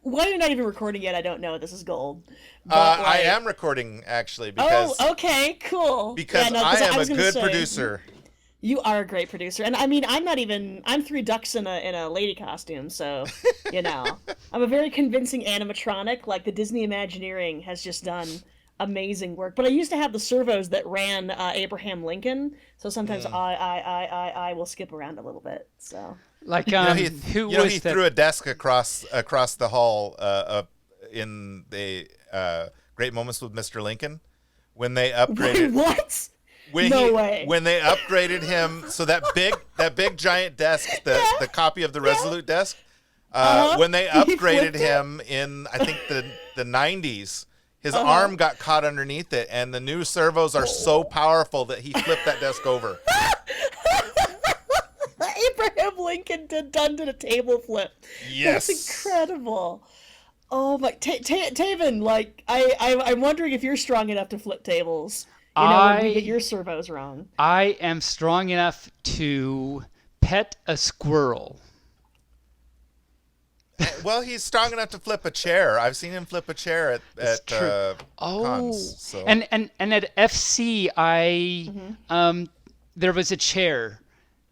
why you're not even recording yet, I don't know. This is gold. But, I am recording, actually, because... Oh, okay, cool. Because I am a good producer. You are a great producer. And, I mean, I'm three ducks in a lady costume, so, you know. I'm a very convincing animatronic. Like, the Disney Imagineering has just done amazing work. But I used to have the servos that ran Abraham Lincoln, so sometimes I will skip around a little bit, so... Like, he threw a desk across the hall in the Great Moments with Mr. Lincoln when they upgraded. What? No way. When they upgraded him, so that big giant desk, the copy of the Resolute desk, when they upgraded him in, I think, the 90s, his arm got caught underneath it, and the new servos are so powerful that he flipped that desk over. Abraham Lincoln did a table flip. Yes. That's incredible. Oh my, Taebyn, like, I'm wondering if you're strong enough to flip tables. You know, when you get your servos wrong. I am strong enough to pet a squirrel. Well, he's strong enough to flip a chair. I've seen him flip a chair at cons. So. And at FC, there was a chair.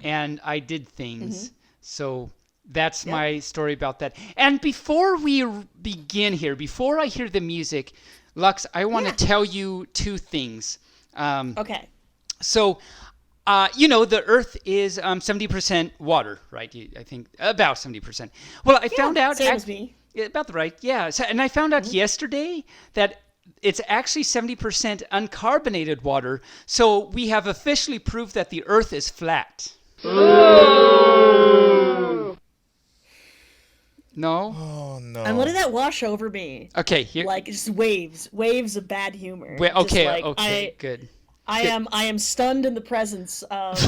And I did things. So that's my story about that. And before we begin here, before I hear the music, Lux, I want to tell you two things. Okay. So, the Earth is 70% water, right? I think about 70%. Well, I found out... Same as me. About right, yeah. So, and I found out yesterday that it's actually 70% uncarbonated water. So we have officially proved that the Earth is flat. Ooh. No? Oh, no. I'm letting that wash over me. Okay. Here. Like, just waves of bad humor. Okay, good. I am stunned in the presence of,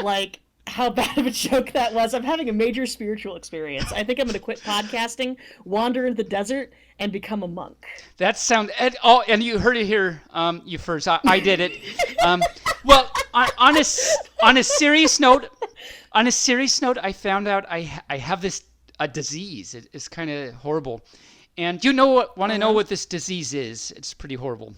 like, how bad of a joke that was. I'm having a major spiritual experience. I think I'm going to quit podcasting, wander into the desert, and become a monk. That sounds... and you heard it here, you first. I did it. Well, on a serious note, I found out I have a disease. It's kind of horrible. And you want to know what this disease is? It's pretty horrible.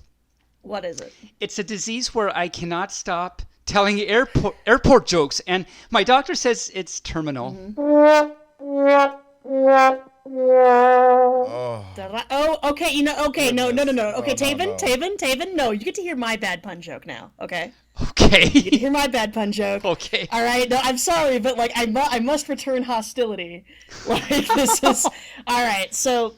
What is it? It's a disease where I cannot stop telling airport jokes, and my doctor says it's terminal. Okay, no. Okay, Taebyn, no. You get to hear my bad pun joke now, okay? Okay. You get to hear my bad pun joke. Okay. All right, no, I'm sorry, but, like, I must return hostility. Like, this is... All right, so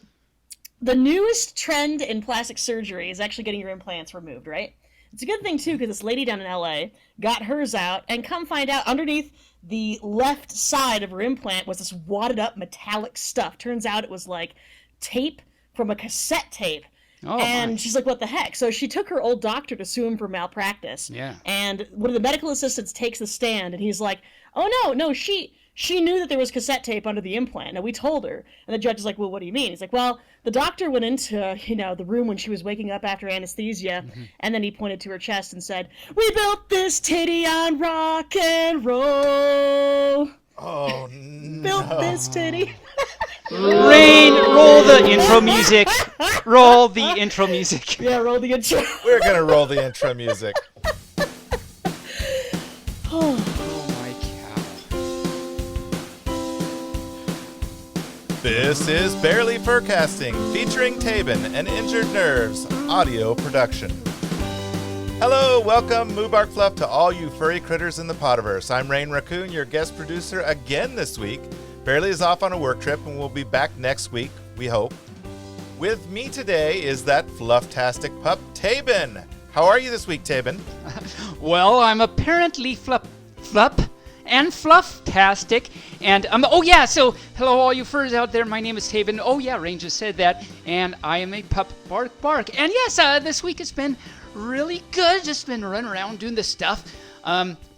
the newest trend in plastic surgery is actually getting your implants removed, right? It's a good thing, too, because this lady down in LA got hers out, and come find out, underneath the left side of her implant was this wadded up metallic stuff. Turns out it was, like, tape from a cassette tape. Oh, and she's like, what the heck? So she took her old doctor to sue him for malpractice. Yeah. And one of the medical assistants takes the stand, and he's like, oh, no, she knew that there was cassette tape under the implant. Now, we told her. And the judge is like, well, what do you mean? He's like, well, the doctor went into, the room when she was waking up after anesthesia, and then he pointed to her chest and said, we built this titty on rock and roll. Oh, no. Built this titty. Rayne, roll the intro music. Roll the intro music. Yeah, roll the intro. We're going to roll the intro music. Oh, my cow. This is Bearly Furcasting, featuring Taebyn and Injured Nerves audio production. Hello, welcome, Moobark Fluff, to all you furry critters in the Podiverse. I'm Rayne Raccoon, your guest producer again this week. Bearly is off on a work trip and will be back next week, we hope. With me today is that flufftastic pup, Taebyn. How are you this week, Taebyn? Well, I'm apparently fluff and flufftastic. And, so hello all you furs out there. My name is Taebyn. Oh, yeah, Rayne just said that. And I am a pup bark. And yes, this week has been really good. Just been running around doing this stuff.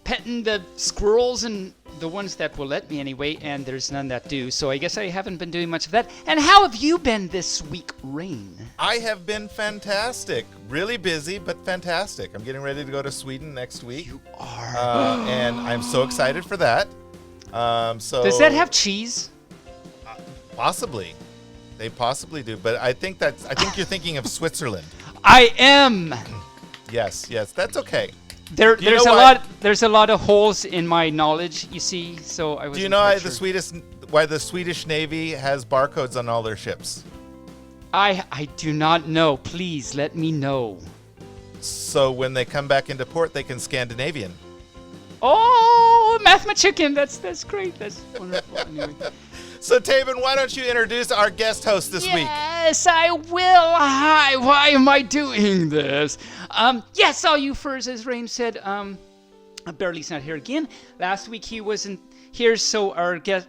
Petting the squirrels and the ones that will let me anyway, and there's none that do, so I guess I haven't been doing much of that. And how have you been this week, Rayne? I have been fantastic. Really busy, but fantastic. I'm getting ready to go to Sweden next week. You are. And I'm so excited for that. Does that have cheese? Possibly. They possibly do, but I think you're thinking of Switzerland. I am. Yes, that's okay. There's a lot of holes in my knowledge, you see. So I was. Do you know why the Swedish Navy has barcodes on all their ships? I do not know. Please let me know. So when they come back into port, they can Scandinavian. Oh, Mathma Chicken. That's great. That's wonderful. Anyway. So Taebyn, why don't you introduce our guest host this week? Yes, I will. Hi. Why am I doing this? Yes, all you furs, as Rayne said. Bearly's not here again. Last week he wasn't here, so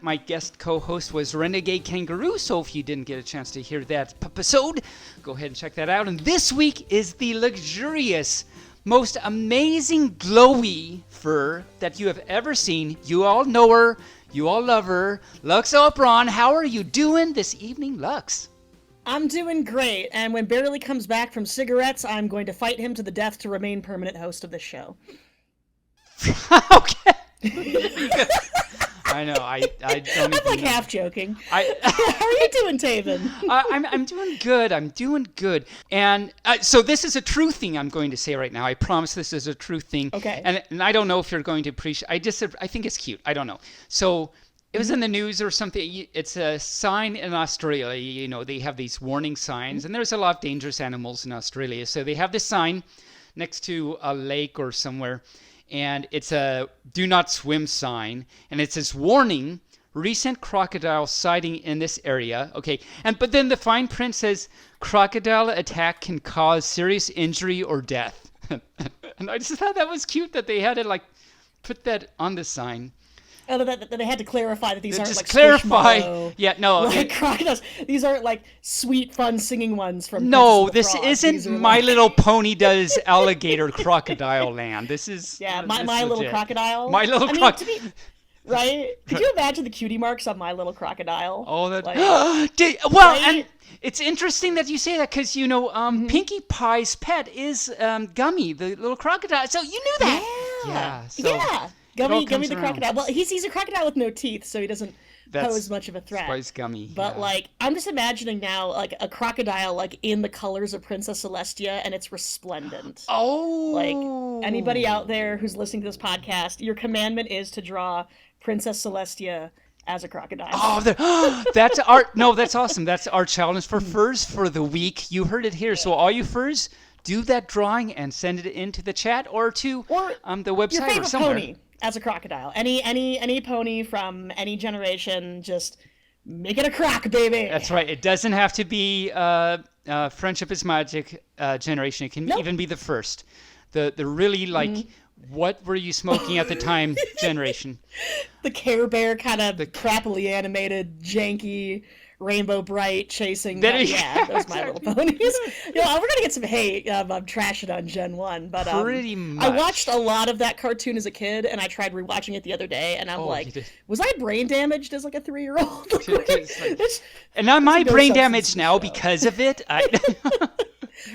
my guest co-host was Renegade Kangaroo. So if you didn't get a chance to hear that episode, go ahead and check that out. And this week is the luxurious, most amazing glowy fur that you have ever seen. You all know her. You all love her. Lux Operon, how are you doing this evening, Lux? I'm doing great, and when Bearly comes back from cigarettes, I'm going to fight him to the death to remain permanent host of this show. Okay. I know. I don't. I'm like half joking. How are you doing, Taebyn? I'm doing good. I'm doing good. And so this is a true thing I'm going to say right now. I promise this is a true thing. Okay. And I don't know if you're going to appreciate. I think it's cute. I don't know. So it was in the news or something. It's a sign in Australia. You know, they have these warning signs, and there's a lot of dangerous animals in Australia. So they have this sign next to a lake or somewhere. And it's a do not swim sign, and it says warning, recent crocodile sighting in this area. Okay, but then the fine print says crocodile attack can cause serious injury or death. And I just thought that was cute that they had to like put that on the sign. Oh, that they had to clarify that these aren't just like clarify. Squishmallow, Yeah, no. like crocodiles. These aren't like sweet, fun singing ones from. No, Princess this of the Frog. isn't My Little Pony does alligator crocodile land. This is My Little Crocodile. My Little Crocodile. Right? Could you imagine the cutie marks on My Little Crocodile? Oh, that. Like, well, right? and it's interesting that you say that because you know Pinkie Pie's pet is Gummy, the little crocodile. So you knew that. Yeah. So Yeah. Gummy the around. crocodile. Well, he's a crocodile with no teeth, so he doesn't pose much of a threat. That's why he's Gummy. But like, I'm just imagining now, like a crocodile, like in the colors of Princess Celestia, and it's resplendent. Oh. Like anybody out there who's listening to this podcast, your commandment is to draw Princess Celestia as a crocodile. Oh, that's our that's awesome. That's our challenge for furs for the week. You heard it here. So all you furs, do that drawing and send it into the chat or to the website your favorite or somewhere. Pony as a crocodile. Any pony from any generation, just make it a croc, baby. That's right. It doesn't have to be Friendship is Magic generation. It can even be the first. The really like what were you smoking at the time generation. The Care Bear kind of crappily animated, janky, Rainbow Bright chasing. Those My Little Ponies. We're gonna get some hate. I'm trashing on Gen 1, but pretty much. I watched a lot of that cartoon as a kid, and I tried rewatching it the other day, and I'm was I brain damaged as like a 3-year-old? And am I brain damaged now because of it?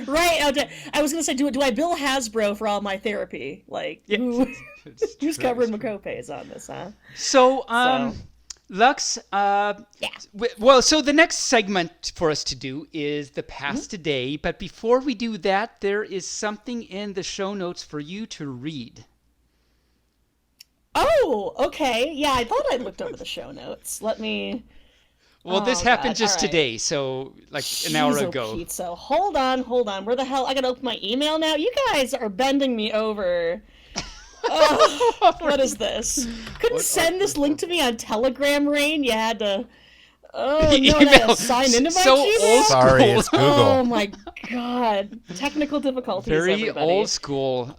Right. I was gonna say, do I bill Hasbro for all my therapy? Like, who's covering my co-pays on this, huh? So Lux, so the next segment for us to do is the past today, but before we do that, there is something in the show notes for you to read. Oh, okay. Yeah, I thought I'd looked over the show notes. Let me... Well, this happened just today, so like an hour ago. Pizza. Hold on. Where the hell? I gotta open my email now? You guys are bending me over. What is this? Couldn't send this link to me on Telegram, Rayne. You had to. Oh no! I had to sign into my Gmail. Sorry, it's Google. Oh my god! Technical difficulties. Very everybody. old school.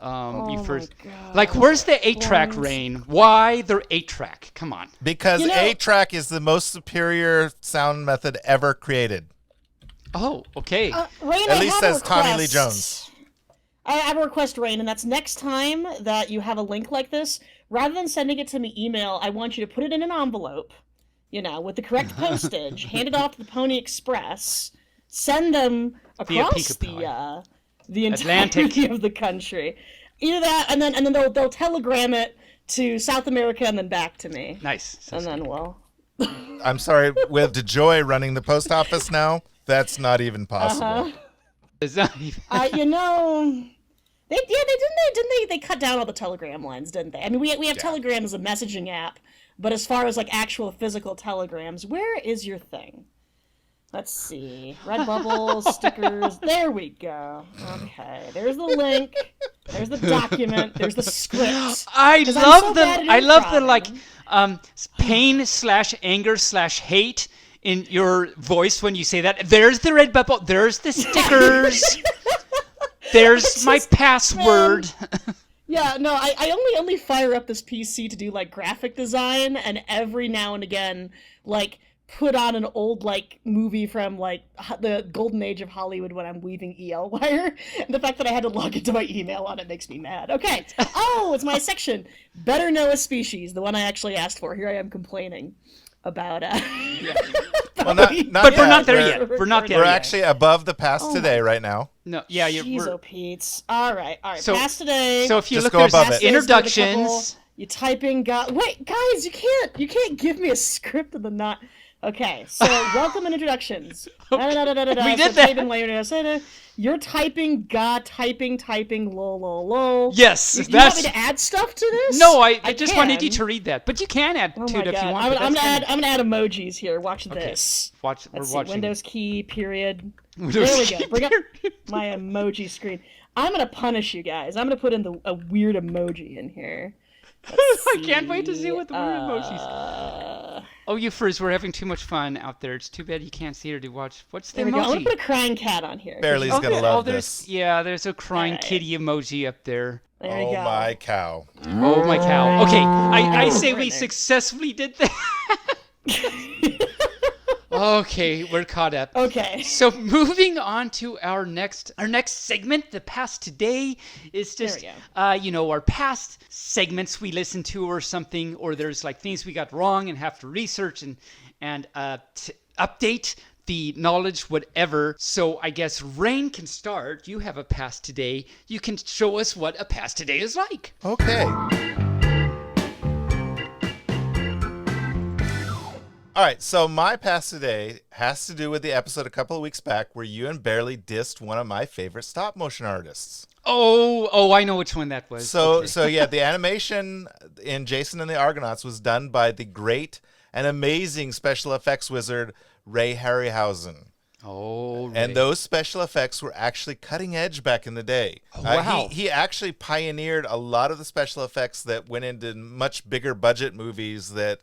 You first, God. like, where's the 8-track, Rayne? Why the 8-track? Come on. Because 8-track is the most superior sound method ever created. Oh, okay. Rayne, at least says Tommy Lee Jones. I have a request, Rayne, and that's next time that you have a link like this, rather than sending it to me email, I want you to put it in an envelope, with the correct postage, hand it off to the Pony Express, send them across the entirety of the country. Either that, and then they'll telegram it to South America and then back to me. Nice. And then I'm sorry, with DeJoy running the post office now, that's not even possible. It's not even- You know, they cut down all the telegram lines, didn't they? I mean, we have Telegram as a messaging app, but as far as like actual physical telegrams, where is your thing? Let's see. Redbubble, stickers. There we go. Okay. There's the link. There's the document. There's the script. I 'Cause love I'm so bad at like improv. pain/anger/hate in your voice when you say that. There's the Redbubble. There's the stickers. There's my password. Yeah, no, I only fire up this PC to do like graphic design, and every now and again, like put on an old like movie from like the golden age of Hollywood when I'm weaving EL wire. And the fact that I had to log into my email on it makes me mad. Okay. Oh, it's my section. Better know a species, the one I actually asked for. Here I am complaining about Well, not But we're yet. not there yet. We're not there We're yet. actually above the past today right now. No, yeah, Jeez, we're, oh Pete. All right. So- Past today. so if you Just look, go there's above it. introductions. You type in wait, guys, you can't give me a script of the not. Okay, so welcome and introductions. We did that. You're typing typing lol. Yes, You that's. want me to add stuff to this? No, I just wanted can. you to read that, but you can add Oh to my it if God. you want. I'm gonna add emojis here. Watch this. We're Let's see, watching. Windows key period. Windows There we key go. Bring up my emoji screen. I'm gonna punish you guys. I'm gonna put in a weird emoji in here. I can't wait to see what the weird emojis. Oh, you furs, we're having too much fun out there. It's too bad you can't see her to watch. What's the There we go. I'm gonna emoji? put a crying cat on here. Barely's gonna love there's this. there's a crying Alright. kitty emoji up there. There you Oh go. my cow. Oh my cow. Okay, I say Right we there. successfully did that. Okay, we're caught up. Okay. So moving on to our next segment, the past today is just There we our past segments we listen to or something, or there's like things we got wrong and have to research and update the knowledge, whatever. So I guess Rayne can start. You have a past today. You can show us what a past today is like. Okay. All right, so my past today has to do with the episode a couple of weeks back where you and Bearly dissed one of my favorite stop motion artists. Oh, I know which one that was. So Okay. so yeah, the animation in Jason and the Argonauts was done by the great and amazing special effects wizard Ray Harryhausen. Oh, Ray. And those special effects were actually cutting edge back in the day. Oh, wow. He actually pioneered a lot of the special effects that went into much bigger budget movies that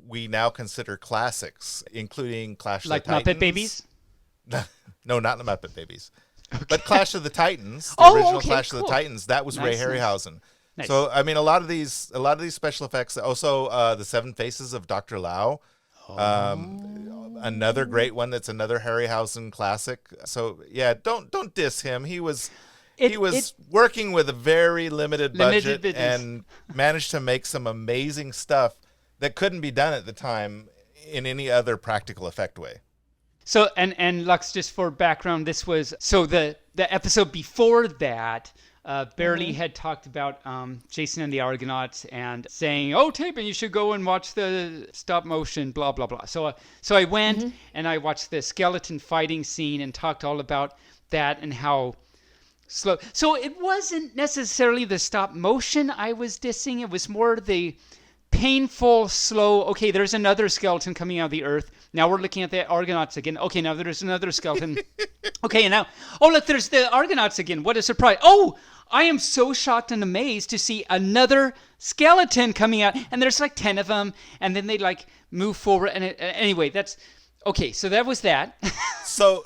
we now consider classics, including Clash of like the Titans. Muppet Babies. No, not the Muppet Babies. But Clash of the Titans, the Oh, original okay, Clash of cool. the Titans, that was Ray Nice, nice. Harryhausen. Nice. So I mean, a lot of these special effects. Also, the Seven Faces of Dr. Lao. Another great one. That's another Harryhausen classic. So yeah, don't diss him. He was working with a very limited budget business. and managed to make some amazing stuff that couldn't be done at the time in any other practical effect way. So and Lux, just for background, this was the episode before that. Bearly had talked about Jason and the Argonauts and saying, "Oh, Taebyn, you should go and watch the stop motion, blah blah blah." So I went and I watched the skeleton fighting scene and talked all about that and how slow. So it wasn't necessarily the stop motion I was dissing. It was more the painful, slow. Okay, there's another skeleton coming out of the earth. Now we're looking at the Argonauts again. Okay, now there's another skeleton. Okay, and now, oh look, there's the Argonauts again. What a surprise! Oh, I am so shocked and amazed to see another skeleton coming out, and there's like 10 of them, and then they like move forward. And anyway, that's okay. So that was that. So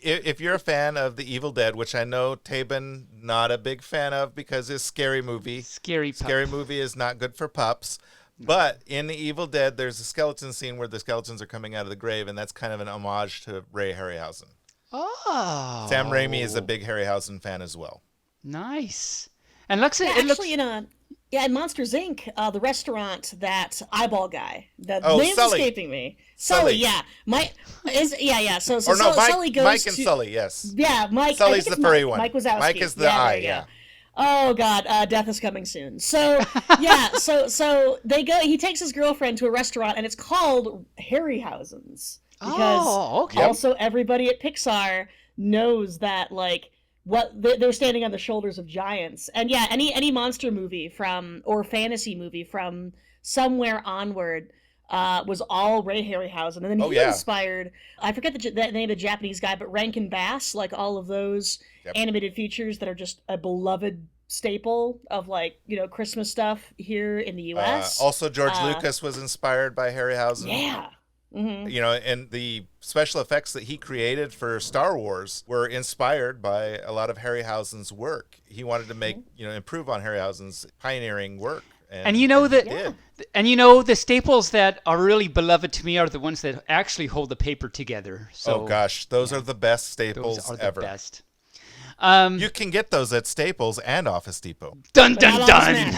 if you're a fan of The Evil Dead, which I know Taebyn not a big fan of because it's a scary movie. Scary movie is not good for pups. But in The Evil Dead, there's a skeleton scene where the skeletons are coming out of the grave, and that's kind of an homage to Ray Harryhausen. Oh, Sam Raimi is a big Harryhausen fan as well. nice. And Lux, Yeah, it looks. actually, in Monsters Inc., the restaurant, that eyeball guy, the Oh, name's Sully. escaping me. Sully. Yeah, So Or no, Sully goes Mike and to, Sully, yes. Yeah, Mike. Sully's I think the furry Mike, one. Mike Wazowski. Mike is the yeah, eye, there you yeah. go. Oh God, death is coming soon. So yeah, so they go. He takes his girlfriend to a restaurant, and it's called Harryhausen's because okay. also everybody at Pixar knows that like what they're standing on the shoulders of giants. And yeah, any monster movie from or fantasy movie from somewhere onward was all Ray Harryhausen, and then he inspired. I forget the name of the Japanese guy, but Rankin Bass, like all of those animated features that are just a beloved staple of like Christmas stuff here in the U.S. Also, George Lucas was inspired by Harryhausen. Yeah. Mm-hmm. And the special effects that he created for Star Wars were inspired by a lot of Harryhausen's work. He wanted to make, improve on Harryhausen's pioneering work. And the staples that are really beloved to me are the ones that actually hold the paper together. So, oh gosh, those are the best staples those are ever. The best. You can get those at Staples and Office Depot. Dun dun dun.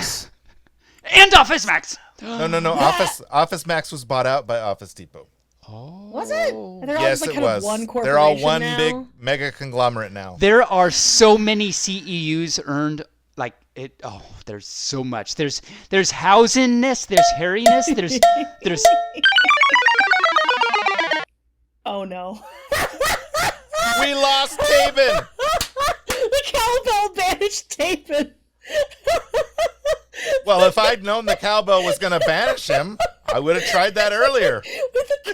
And Office Max. No. Office Max was bought out by Office Depot. Oh. Was it? Yes, it was. They're all one big mega conglomerate now. There are so many CEUs earned. Like it. Oh, there's so much. There's Hausenness. There's Harryness. There's. Oh no. We lost Taebyn. The cowbell banished Taebyn. Well, if I'd known the cowbell was going to banish him, I would have tried that earlier. But the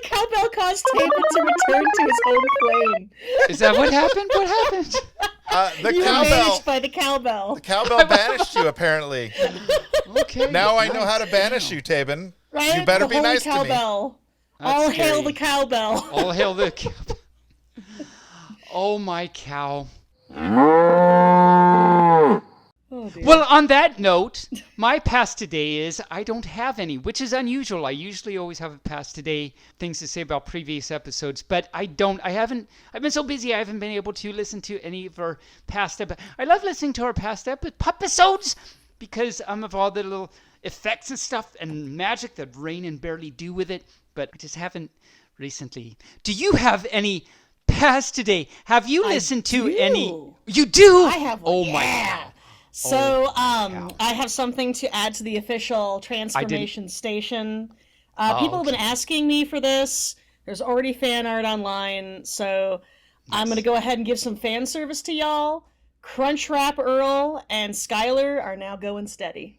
cowbell caused Taebyn to return to his home plane. Is that what happened? What happened? You were banished by the cowbell. The cowbell banished you, apparently. Okay. Now I know how to banish you, Taebyn. Right? You better the be nice cowbell. to me. All hail the cowbell. All hail the cowbell. Oh my cow. Oh, well, on that note, my past today is I don't have any, which is unusual. I usually always have a past today, things to say about previous episodes, but I haven't, I've been so busy I haven't been able to listen to any of our past episodes. I love listening to our past episodes because of all the little effects and stuff and magic that Rayne and Bearly do with it, but I just haven't recently. Do you have any past today? Have you listened to any? You do? I have one. Oh my God. So, I have something to add to the official transformation station. People have been asking me for this. There's already fan art online, so I'm going to go ahead and give some fan service to y'all. Crunchwrap Earl and Skylar are now going steady.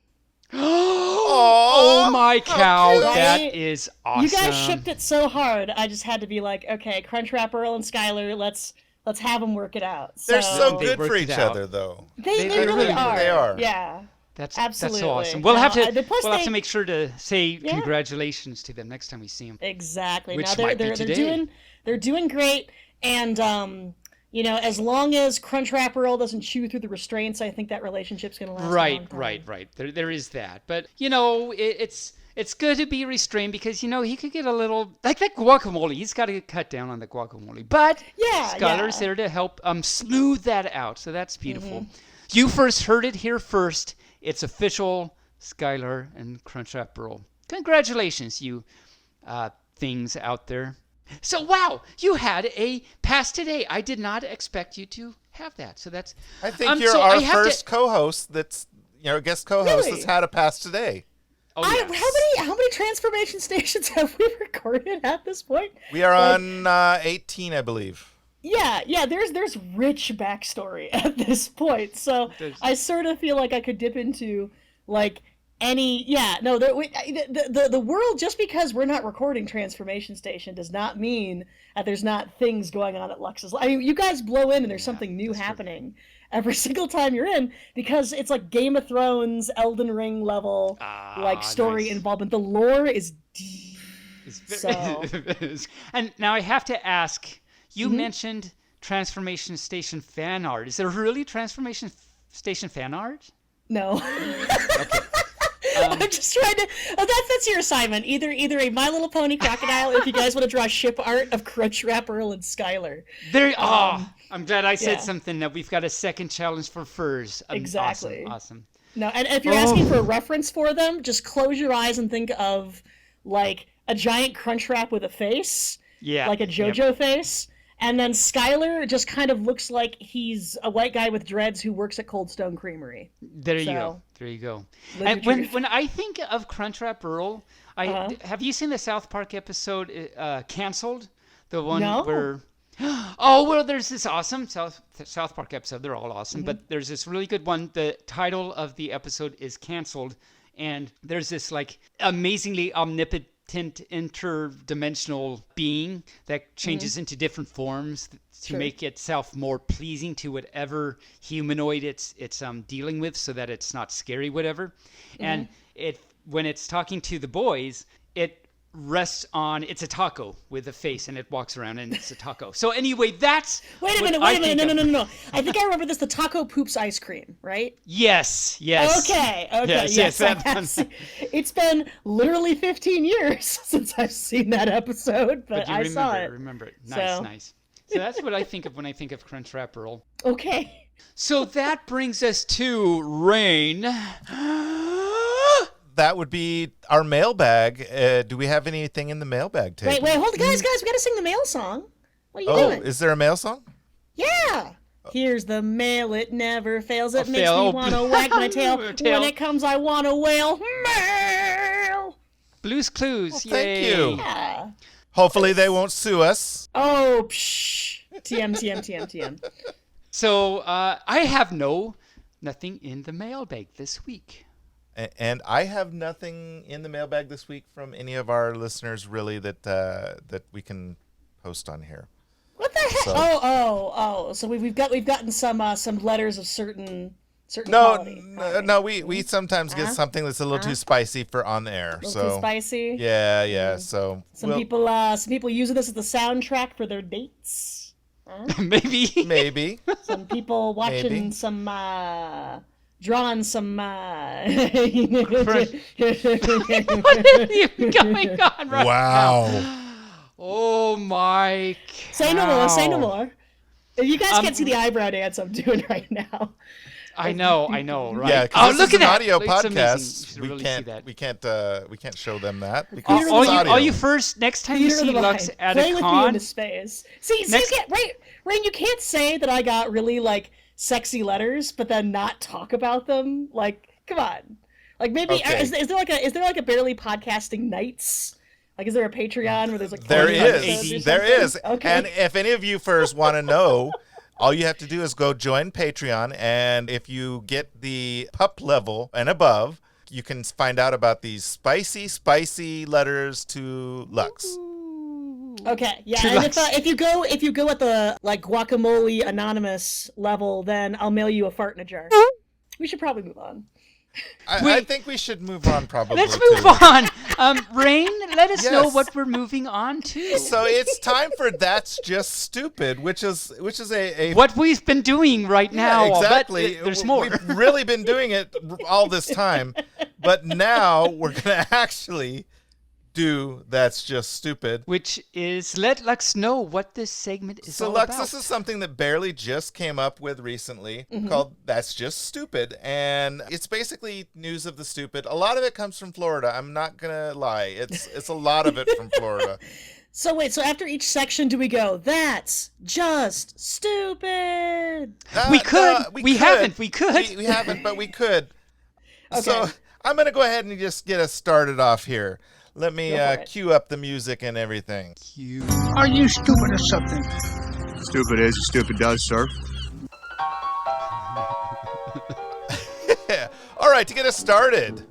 Oh my cow, Right? that is awesome. You guys shipped it so hard, I just had to be like, okay, Crunchwrap Earl and Skylar, let's have them work it out. They're so They good worked for it each out. other, though. They really are. They are. Yeah. That's Absolutely. so awesome. We'll have to plus have to make sure to say Yeah. congratulations to them next time we see them. Exactly. Which Now might be today. they're doing great, and as long as Crunchwrap Earl doesn't chew through the restraints, I think that relationship's gonna last. Right. a long time. There is that, but it's good to be restrained because he could get a little like that guacamole. He's got to cut down on the guacamole, but Skylar's there to help smooth that out. So that's beautiful. Mm-hmm. You first heard it here first. It's official, Skylar and Crunchwrap Earl. Congratulations, you things out there. So wow, you had a past today. I did not expect you to have that. So that's. I think you're our first co-host that's guest co-host that's had a past today. Oh, yes. How many transformation stations have we recorded at this point? We are on 18, I believe. Yeah. There's rich backstory at this point, so I sort of feel like I could dip into like any. Yeah, no, the world, just because we're not recording Transformation Station does not mean that there's not things going on at Luxs. I mean, you guys blow in and there's something new happening every single time you're in, because it's like Game of Thrones, Elden Ring level story involvement. The lore is deep. And now I have to ask. You mentioned Transformation Station fan art. Is there really Transformation Station fan art? No. Okay. I'm just trying to. Oh, that's your assignment. Either a My Little Pony crocodile, if you guys want to draw ship art of Crunchwrap Earl and Skylar. I'm glad I said something. That we've got a second challenge for furs. Exactly. Awesome. No, and if you're asking for a reference for them, just close your eyes and think of like a giant Crunchwrap with a face, like a JoJo face. And then Skylar just kind of looks like he's a white guy with dreads who works at Cold Stone Creamery. There you go. There you go. Live And your when truth. when I think of Crunchwrap Earl, have you seen the South Park episode Canceled? The one No. where oh well, there's this awesome South Park episode. They're all awesome, but there's this really good one. The title of the episode is Canceled, and there's this like amazingly omnipotent interdimensional being that changes into different forms to make itself more pleasing to whatever humanoid it's dealing with, so that it's not scary, whatever. And when it's talking to the boys, it rests on, it's a taco with a face, and it walks around and it's a taco. So anyway, that's Wait a minute. No. I think I remember this. The taco poops ice cream, right? Yes. Okay. Yes. that I one. have it's been literally 15 years since I've seen that episode, but you I saw it. remember it. Nice, So. nice. So that's what I think of when I think of Crunchwrap Earl. Okay. So that brings us to Rayne. That would be our mailbag. Do we have anything in the mailbag, Taebyn? Wait, hold on, guys, we gotta sing the mail song. What are you Oh, doing? is there a mail song? Yeah. Here's the mail, it never fails. It A makes fail. me want to wag my tail. Tail. When it comes, I want to wail. Mail! Blue's Clues. Well, thank you. Yeah. Hopefully they won't sue us. Oh, psh. TM. So I have nothing in the mailbag this week. And I have nothing in the mailbag this week from any of our listeners, really, that we can post on here. What the heck? So- Oh. So we've gotten some letters of certain quality. No. We sometimes get something that's a little too spicy for on the air. A little too spicy. Yeah. So Some people using this as the soundtrack for their dates. Maybe. maybe. Some people watching Maybe. some drawing some What is even going on right Wow. now? Oh, Mike. Say no more. You guys can't see the eyebrow dance I'm doing right now. I know, right? Yeah, Oh, because look this is at an that. audio It's amazing. You podcast. should really see that. We can't show them that because All it's audio. All you first, next time you Theater of see the Lux mind. at Play a with me con, into space. See, Next- you can't, Rayne, you can't say that I got really like sexy letters, but then not talk about them. Like, come on. Like maybe Okay. is there like a Bearly Podcasting Nights? Like, is there a Patreon where there's like There 40 episodes or is. There something? is. Okay. And if any of you first want to know, all you have to do is go join Patreon. And if you get the pup level and above, you can find out about these spicy letters to Lux. Okay, yeah, To and Lux. if you go at the like guacamole anonymous level, then I'll mail you a fart in a jar. We should probably move on. I think we should move on probably. let's too. move on. Rayne, let us know Yes. what we're moving on to. So it's time for That's Just Stupid, which is a What we've been doing right now. Yeah, exactly. But there's more. We've really been doing it all this time, but now we're gonna actually do That's Just Stupid. Which is, let Lux know what this segment is So all Lux, about. this is something that Bearly just came up with recently Mm-hmm. called That's Just Stupid. And it's basically news of the stupid. A lot of it comes from Florida. I'm not gonna lie. It's a lot of it from Florida. So wait, so after each section, do we go? That's just stupid. We could. We could. haven't. We could. We haven't, but we could. Okay. So I'm going to go ahead and just get us started off here. Let me Go for it. cue up the music and everything. Are you stupid or something? Stupid is, stupid does, sir. All right, to get us started.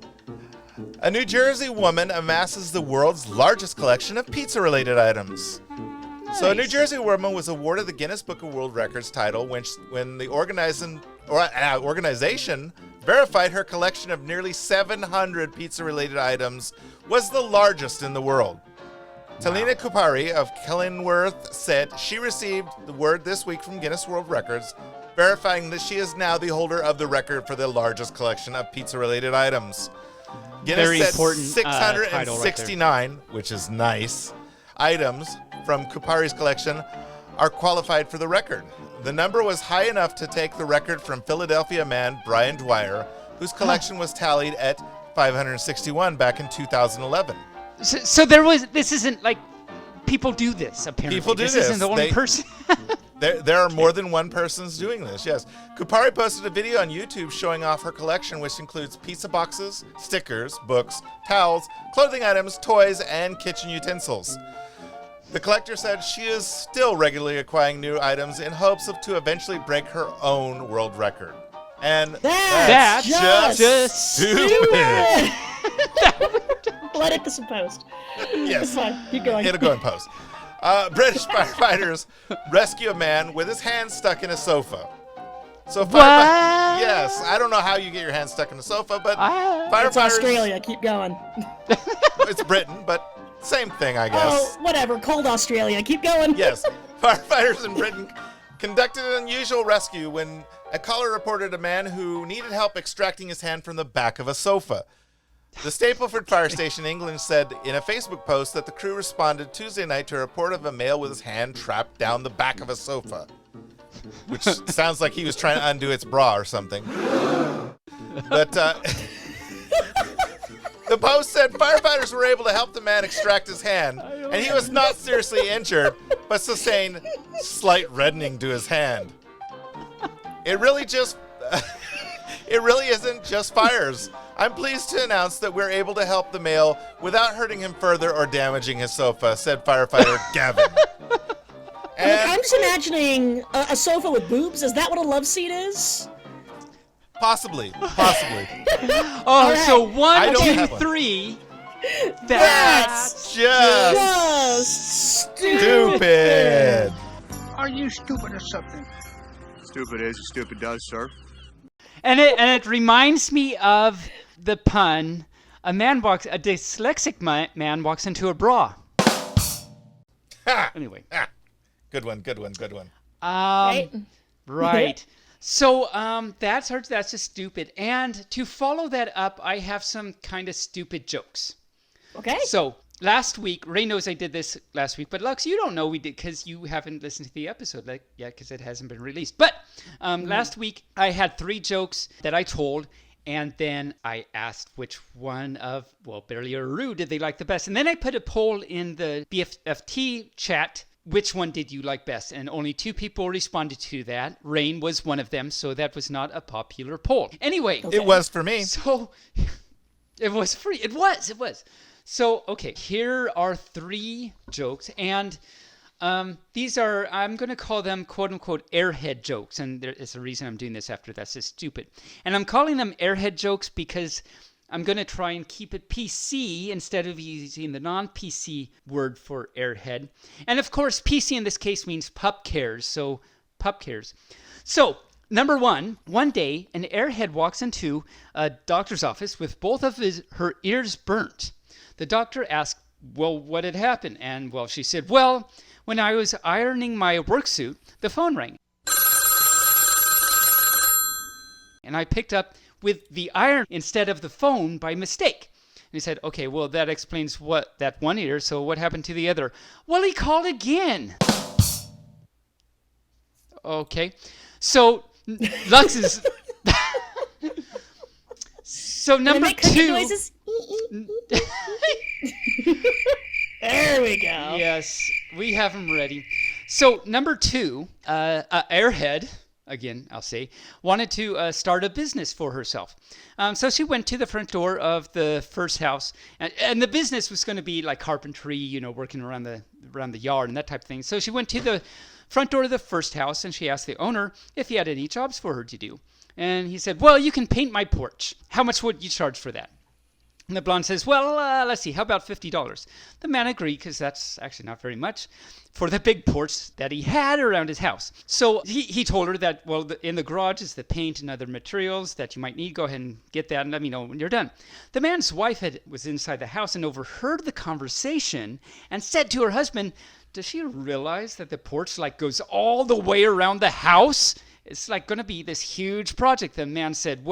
A New Jersey woman amasses the world's largest collection of pizza-related items. So a New Jersey woman was awarded the Guinness Book of World Records title when the organization verified her collection of nearly 700 pizza-related items was the largest in the world. Talina Kupari of Kenilworth said she received the word this week from Guinness World Records, verifying that she is now the holder of the record for the largest collection of pizza-related items. Guinness Very said important, title right there. 669, which is nice, items from Kupari's collection are qualified for the record. The number was high enough to take the record from Philadelphia man Brian Dwyer, whose collection was tallied at 561 back in 2011. So there was. This isn't like people do this, apparently. People do this. this. Isn't the only person. There are more than one persons doing this, yes. Kupari posted a video on YouTube showing off her collection, which includes pizza boxes, stickers, books, towels, clothing items, toys, and kitchen utensils. The collector said she is still regularly acquiring new items in hopes to eventually break her own world record. And That's just stupid. Let it in post. Yes. It's fine. Keep going. It'll go in post. British firefighters rescue a man with his hand stuck in a sofa. So yes, I don't know how you get your hand stuck in a sofa, but firefighters. It's Australia. Keep going. It's Britain, but same thing, I guess. Oh, whatever. Cold Australia. Keep going. Yes. Firefighters in Britain conducted an unusual rescue when a caller reported a man who needed help extracting his hand from the back of a sofa. The Stapleford Fire Station, England, said in a Facebook post that the crew responded Tuesday night to a report of a male with his hand trapped down the back of a sofa, which sounds like he was trying to undo its bra or something. But the post said firefighters were able to help the man extract his hand, and he was not seriously injured, but sustained slight reddening to his hand. It really isn't just fires. I'm pleased to announce that we're able to help the male without hurting him further or damaging his sofa, said firefighter Gavin. I'm just imagining a sofa with boobs. Is that what a love seat is? Possibly. Oh, right. so 1, 2, have one. 3. That's Just stupid. Are you stupid or something? Stupid is, stupid does, sir. And it reminds me of the pun: a dyslexic man walks into a bra. Anyway. Good one. Right. So that's just stupid. And to follow that up, I have some kind of stupid jokes. Okay. So last week, Ray knows I did this last week, but Lux, you don't know we did because you haven't listened to the episode yet because it hasn't been released. But last week, I had 3 jokes that I told, and then I asked which one of, Bearly or Rue did they like the best. And then I put a poll in the BFFT chat, which one did you like best? And only 2 people responded to that. Rayne was one of them, so that was not a popular poll. Anyway. It was for me. So it was free. It was. So, okay, here are 3 jokes, and these are, I'm going to call them quote-unquote airhead jokes, and there is a reason I'm doing this after that's just stupid. And I'm calling them airhead jokes because I'm going to try and keep it PC instead of using the non-PC word for airhead. And of course, PC in this case means pup cares, so pup cares. So, number 1, one day, an airhead walks into a doctor's office with both of her ears burnt. The doctor asked, what had happened? And, she said, when I was ironing my work suit, the phone rang. And I picked up with the iron instead of the phone by mistake. And he said, okay, that explains that one ear, so what happened to the other? He called again. Okay, so Lux is... So number 2... There we go. Yes, we have them ready. So number 2, airhead, again, I'll say, wanted to start a business for herself. So she went to the front door of the first house, and the business was going to be like carpentry, working around the yard and that type of thing. So she went to the front door of the first house, and she asked the owner if he had any jobs for her to do. And he said, you can paint my porch. How much would you charge for that? And the blonde says, let's see, how about $50? The man agreed, because that's actually not very much, for the big porch that he had around his house. So he told her that, in the garage is the paint and other materials that you might need. Go ahead and get that and let me know when you're done. The man's wife was inside the house and overheard the conversation and said to her husband, does she realize that the porch goes all the way around the house? It's going to be this huge project. The man said,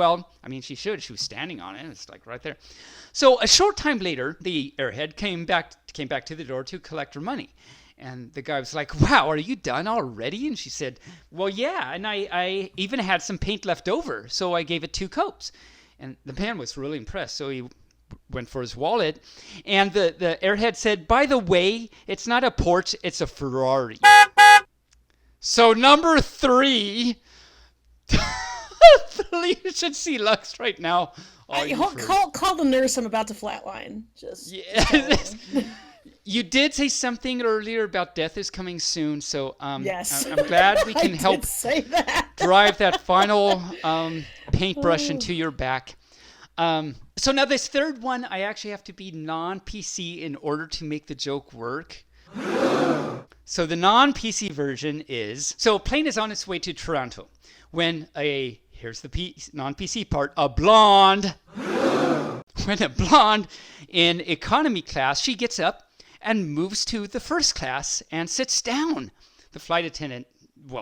she should. She was standing on it. It's right there. So a short time later, the airhead came back to the door to collect her money. And the guy was like, wow, are you done already? And she said, yeah. And I even had some paint left over. So I gave it 2 coats. And the man was really impressed. So he went for his wallet, and the airhead said, "By the way, it's not a Porch, it's a Ferrari." So number 3, you should see Lux right now. Call the nurse. I'm about to flatline. Yes. You did say something earlier about death is coming soon, so yes. I'm glad we can help say that. drive that final paintbrush into your back. So now this third one, I actually have to be non-PC in order to make the joke work. So the non-PC version is, so a plane is on its way to Toronto when here's the non-PC part, when a blonde in economy class, she gets up and moves to the first class and sits down. The flight attendant,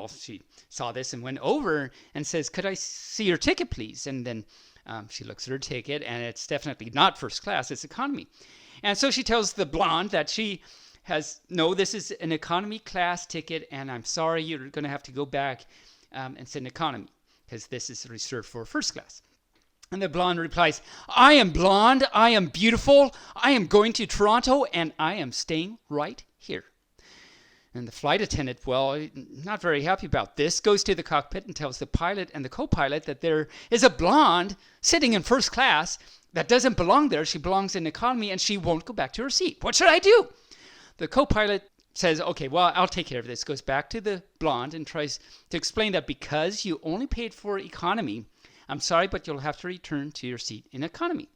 she saw this and went over and says, "Could I see your ticket, please?" And then she looks at her ticket, and it's definitely not first class, it's economy. And so she tells the blonde that this is an economy class ticket, and I'm sorry, you're going to have to go back and sit in economy, because this is reserved for first class. And the blonde replies, "I am blonde, I am beautiful, I am going to Toronto, and I am staying right here." And the flight attendant, not very happy about this, goes to the cockpit and tells the pilot and the co-pilot that there is a blonde sitting in first class that doesn't belong there. She belongs in economy, and she won't go back to her seat. What should I do? The co-pilot says, "Okay, I'll take care of this." Goes back to the blonde and tries to explain that because you only paid for economy, I'm sorry, but you'll have to return to your seat in economy.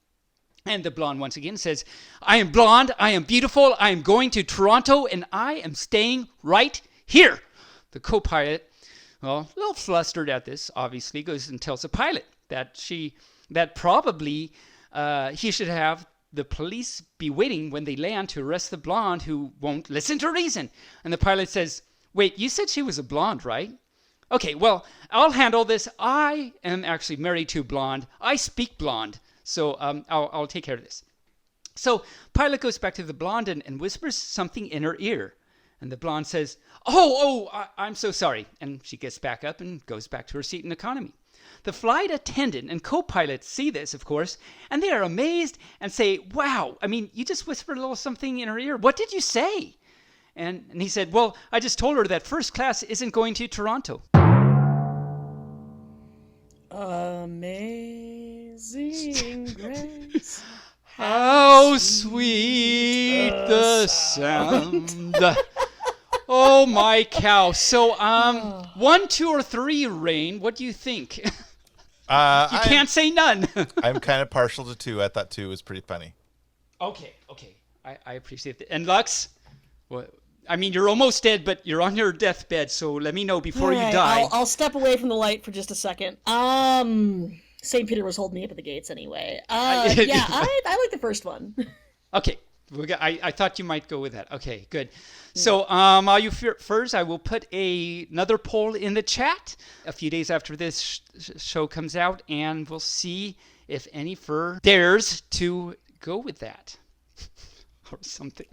And the blonde once again says, "I am blonde, I am beautiful, I am going to Toronto, and I am staying right here." The co-pilot, a little flustered at this, obviously, goes and tells the pilot that probably he should have the police be waiting when they land to arrest the blonde who won't listen to reason. And the pilot says, "Wait, you said she was a blonde, right? Okay, I'll handle this. I am actually married to a blonde. I speak blonde. So I'll take care of this." So pilot goes back to the blonde and whispers something in her ear. And the blonde says, I'm so sorry. And she gets back up and goes back to her seat in economy. The flight attendant and co-pilot see this, of course, and they are amazed and say, "Wow, you just whispered a little something in her ear. What did you say?" And he said, "I just told her that first class isn't going to Toronto." Amazing grace. How sweet the sound. Oh my cow. So 1, 2, or 3, Rayne, what do you think? You can't say none. I'm kind of partial to 2. I thought 2 was pretty funny. Okay. I appreciate it. And Lux? You're almost dead, but you're on your deathbed, so let me know before you die. I'll step away from the light for just a second. St. Peter was holding me up at the gates anyway. I like the first one. Okay. I thought you might go with that. Okay, good. So, all you furs, I will put another poll in the chat a few days after this show comes out, and we'll see if any fur dares to go with that or something.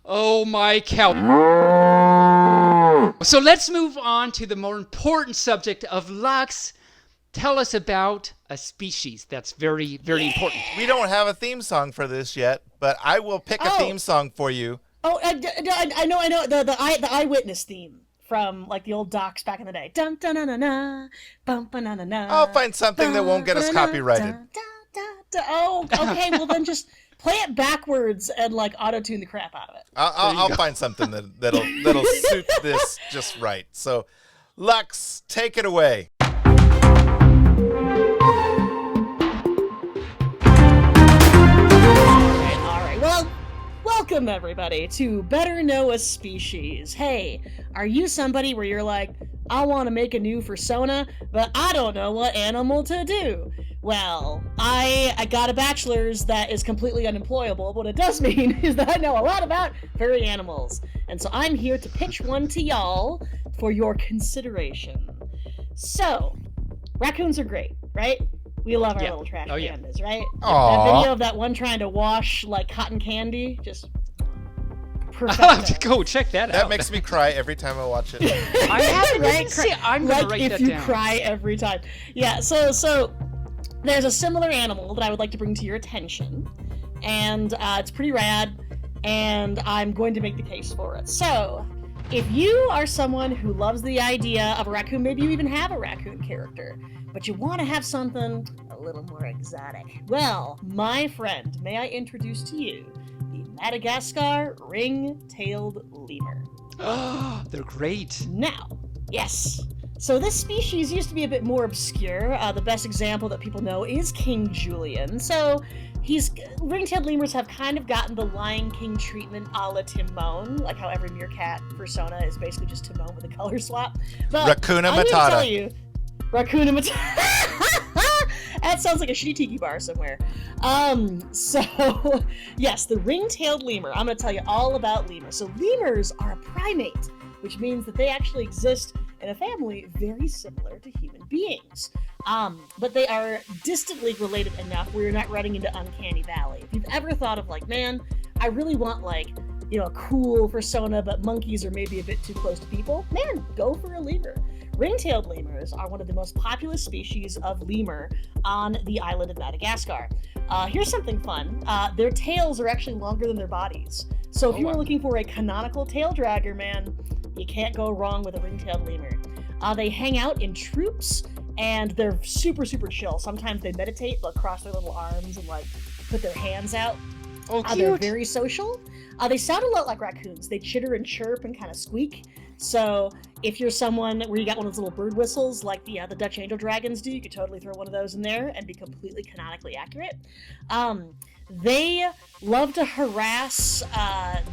Oh my cow. So let's move on to the more important subject of Lux. Tell us about a species that's very, very important. We don't have a theme song for this yet, but I will pick a theme song for you. I know the eyewitness theme from like the old docs back in the day. Dun dun na na na, bum ba na na na. I'll find something that won't get us copyrighted. Oh, okay. Well then just play it backwards and like auto-tune the crap out of it. I'll find something that'll suit this just right. So, Lux, take it away. All right. Well, welcome everybody to Better Know a Species. Hey, are you somebody where you're like, I want to make a new fursona, but I don't know what animal to do? Well, I got a bachelor's that is completely unemployable, but what it does mean is that I know a lot about furry animals. And so I'm here to pitch one to y'all for your consideration. So, raccoons are great, right? We love our little trash pandas, right? Aww. That video of that one trying to wash, like, cotton candy, just perfect. I'll have to go check that out. That makes me cry every time I watch it. I haven't right? See, I'm going to write that down. If you cry every time. Yeah, so there's a similar animal that I would like to bring to your attention, and it's pretty rad, and I'm going to make the case for it. So, if you are someone who loves the idea of a raccoon, maybe you even have a raccoon character, but you want to have something a little more exotic, well, my friend, may I introduce to you the Madagascar ring-tailed lemur. Oh, they're great. Now, yes. So this species used to be a bit more obscure. The best example that people know is King Julian. So ring-tailed lemurs have kind of gotten the Lion King treatment a la Timon, like how every meerkat persona is basically just Timon with a color swap. But Raccoona I'm gonna Matata. tell you, Raccoona Matata. That sounds like a shitty tiki bar somewhere. So, yes, the ring-tailed lemur. I'm going to tell you all about lemurs. So lemurs are a primate, which means that they actually exist in a family very similar to human beings. But they are distantly related enough where you're not running into Uncanny Valley. If you've ever thought of like, man, I really want like, a cool persona, but monkeys are maybe a bit too close to people, man, go for a lemur. Ring-tailed lemurs are one of the most populous species of lemur on the island of Madagascar. Here's something fun. Their tails are actually longer than their bodies. So if you were looking for a canonical tail dragger, man, you can't go wrong with a ring-tailed lemur. They hang out in troops, and they're super, super chill. Sometimes they meditate, they'll cross their little arms and like put their hands out. Oh, cute. They're very social. They sound a lot like raccoons. They chitter and chirp and kind of squeak. So if you're someone where you got one of those little bird whistles like the Dutch angel dragons do, you could totally throw one of those in there and be completely canonically accurate. They love to harass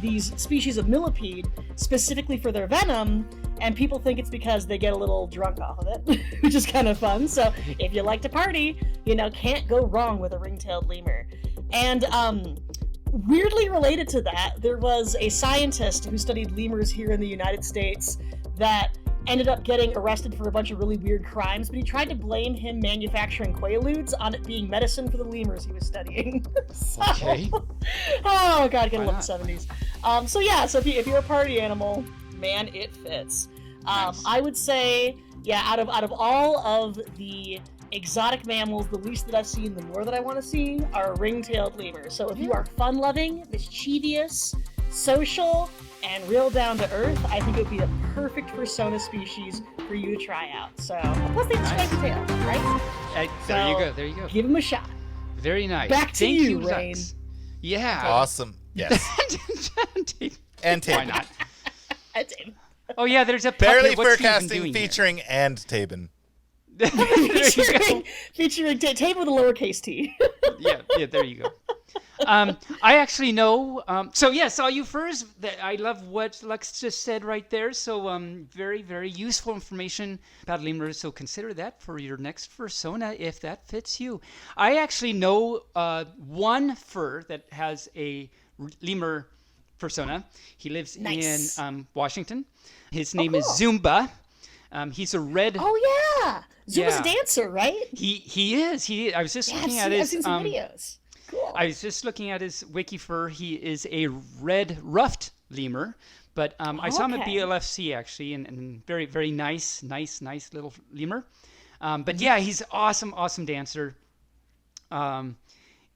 these species of millipede specifically for their venom, and people think it's because they get a little drunk off of it, which is kind of fun. So if you like to party, can't go wrong with a ring-tailed lemur. And weirdly related to that, there was a scientist who studied lemurs here in the United States that ended up getting arrested for a bunch of really weird crimes, but he tried to blame him manufacturing Quaaludes on it being medicine for the lemurs he was studying. Okay. Oh god, gotta love the 70s. So if you're a party animal, man, it fits. Nice. I would say, out of all of the exotic mammals, the least that I've seen, the more that I want to see are ring-tailed lemurs. So if you are fun-loving, mischievous, social, and real down-to-earth, I think it would be a perfect persona species for you to try out. So, plus they have a spiky tail, right? There you go. Give them a shot. Very nice. Back to Thank you, Lux. Rayne. Yeah. Awesome. Yes. And Taebyn. Why not? Taebyn. Oh yeah, there's a Bearly What's he even Furcasting doing featuring and Taebyn. featuring Taebyn with a lowercase t. yeah, there you go. I actually know. All you furs. I love what Lux just said right there. So, very, very useful information about lemurs. So consider that for your next fursona if that fits you. I actually know one fur that has a lemur fursona. He lives in Washington. His name is Zumba. He's a red. Oh yeah, Zumba's a dancer, right? He is. I was just looking at his. I've seen some videos. Cool. I was just looking at his wiki fur. He is a red ruffed lemur, but I saw him at BLFC actually, and very, very nice little lemur. But yeah, he's awesome dancer.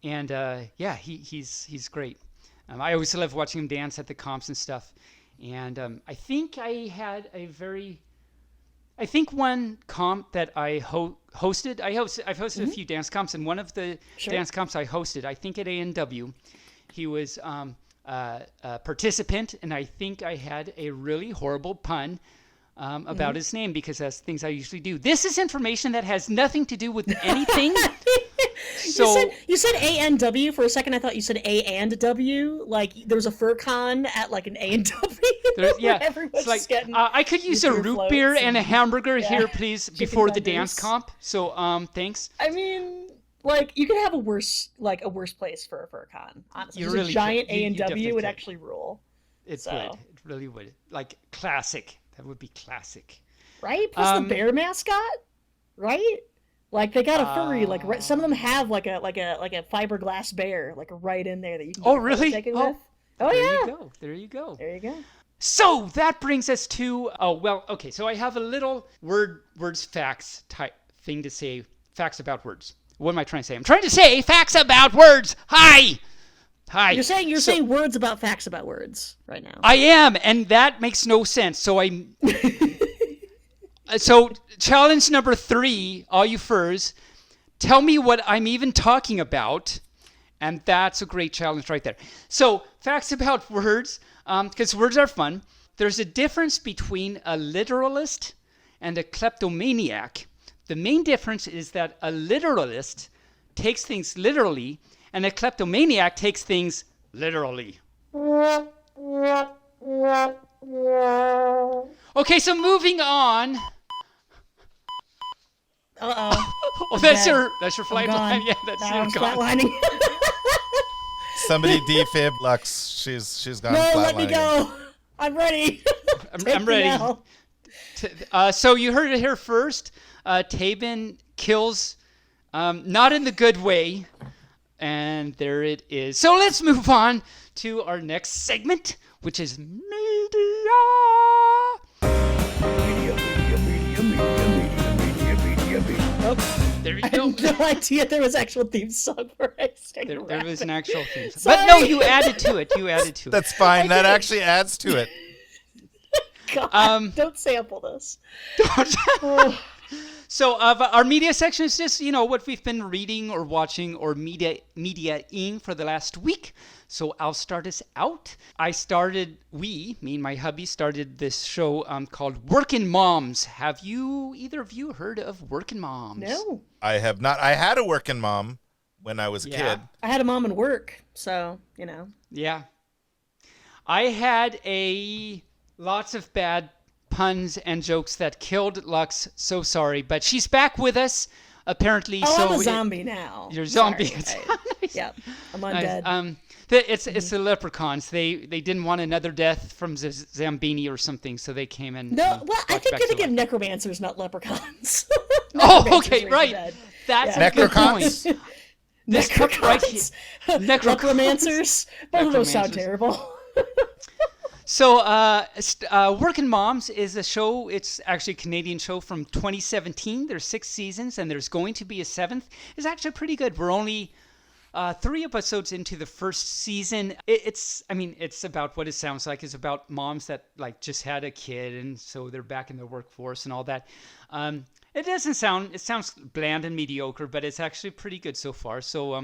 He's great. I always love watching him dance at the comps and stuff. And I think I had one comp that I hosted. I've hosted a few dance comps, and one of the dance comps I hosted, I think at A&W, he was a participant, and I think I had a really horrible pun about his name, because that's things I usually do. This is information that has nothing to do with anything. So you said A&W for a second. I thought you said A and W. Like there was a FurCon at like an A&W. Yeah, it's like I could use a root beer and a hamburger here, please, before the dance comp. So thanks. I mean, like you could have a worse place for a FurCon. Honestly, You really a giant could. You A&W definitely would could. actually rule. It would. It really would. Like classic. That would be classic. Right? Plus the bear mascot, right? Like they got a furry, like some of them have like a fiberglass bear, like right in there that you can. Oh really? With. There you go. There you go. So that brings us to So I have a little words facts type thing to say. Facts about words. What am I trying to say? I'm trying to say facts about words. Hi. You're saying words about facts about words right now. I am, and that makes no sense. So So challenge number 3, all you furs, tell me what I'm even talking about. And that's a great challenge right there. So facts about words, because words are fun. There's a difference between a literalist and a kleptomaniac. The main difference is that a literalist takes things literally, and a kleptomaniac takes things literally. Okay, so moving on. Oh, that's your flight line. Yeah, that's now your gone. flatlining. Somebody defib Lux. She's gone No, flatlining. let me go. I'm ready. I'm ready. So you heard it here first. Taebyn kills, not in the good way. And there it is. So let's move on to our next segment, which is media. Oh, there you go. I had no idea there was actual theme song for it. There was an actual theme song. But no, you added to it. That's fine. That actually adds to it. God, don't sample this. So our media section is just, what we've been reading or watching or media-ing for the last week. So I'll start us out. Me and my hubby started this show called Workin' Moms. Have either of you heard of Workin' Moms? No. I have not. I had a working mom when I was a kid. I had a mom in work, so, Yeah. I had lots of bad puns and jokes that killed Lux. So sorry, but she's back with us apparently. Oh, so I'm a zombie now. You're a zombie. Nice. Yep, I'm undead. It's the leprechauns. They didn't want another death from Zambini or something, so they came in. No, well, I think you're thinking of necromancers, not leprechauns. Oh, okay, right. That's a good point. Necrocons. Necromancers. Both of those sound terrible. So, Workin' Moms is a show. It's actually a Canadian show from 2017. There's 6 seasons, and there's going to be a 7th. It's actually pretty good. We're only 3 episodes into the first season. It's about what it sounds like. It's about moms that just had a kid, and so they're back in the workforce and all that. It sounds bland and mediocre, but it's actually pretty good so far. So,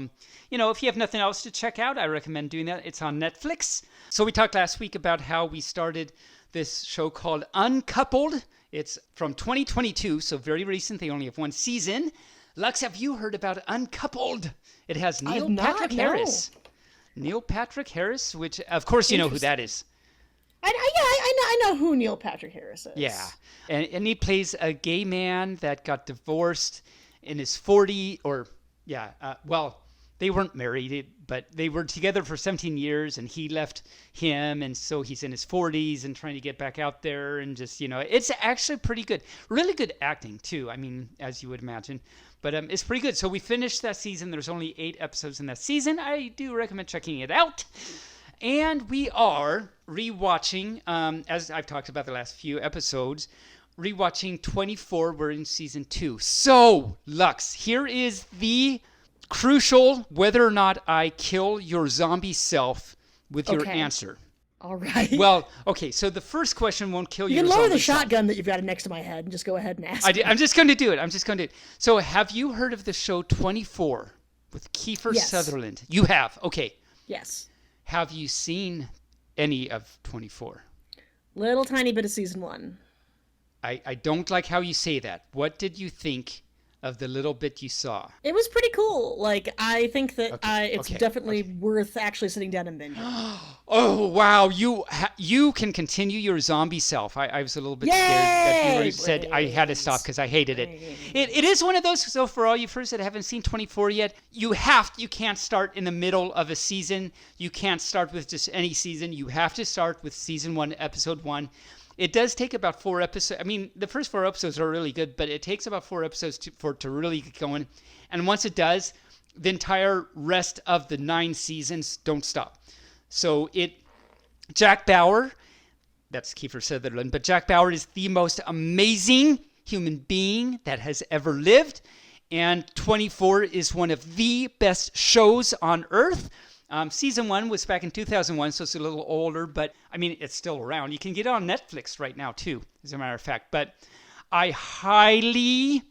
if you have nothing else to check out, I recommend doing that. It's on Netflix. So we talked last week about how we started this show called Uncoupled. It's from 2022, so very recent. They only have 1 season. Lux, have you heard about Uncoupled? It has Neil Patrick Harris. Neil Patrick Harris, which, of course, you know who that is. I know who Neil Patrick Harris is. Yeah, and he plays a gay man that got divorced in his 40s, they weren't married, but they were together for 17 years, and he left him, and so he's in his 40s and trying to get back out there, and just, it's actually pretty good. Really good acting, too, as you would imagine. But it's pretty good. So we finished that season. There's only 8 episodes in that season. I do recommend checking it out. And we are rewatching, as I've talked about the last few episodes, rewatching 24. We're in season 2. So, Lux, here is the crucial whether or not I kill your zombie self with your answer. All right. Well, okay, so the first question won't kill you. You can lower the shotgun that you've got next to my head and just go ahead and ask. I'm just going to do it. So, have you heard of the show 24 with Kiefer Sutherland? You have. Okay. Yes. Have you seen any of 24? Little tiny bit of season 1. I don't like how you say that. What did you think of the little bit you saw? It was pretty cool. I think that it's definitely worth actually sitting down and binging. Oh, wow. You can continue your zombie self. I was a little bit scared that you said I had to stop because I hated it. It is one of those, so for all you first that haven't seen 24 yet, you can't start in the middle of a season. You can't start with just any season. You have to start with season 1, episode 1. It does take about 4 episodes. The first 4 episodes are really good, but it takes about 4 episodes to really get going. And once it does, the entire rest of the 9 seasons don't stop. So Jack Bauer, that's Kiefer Sutherland, but Jack Bauer is the most amazing human being that has ever lived. And 24 is one of the best shows on Earth. Season 1 was back in 2001, so it's a little older, but I mean, it's still around. You can get it on Netflix right now, too, as a matter of fact. But I highly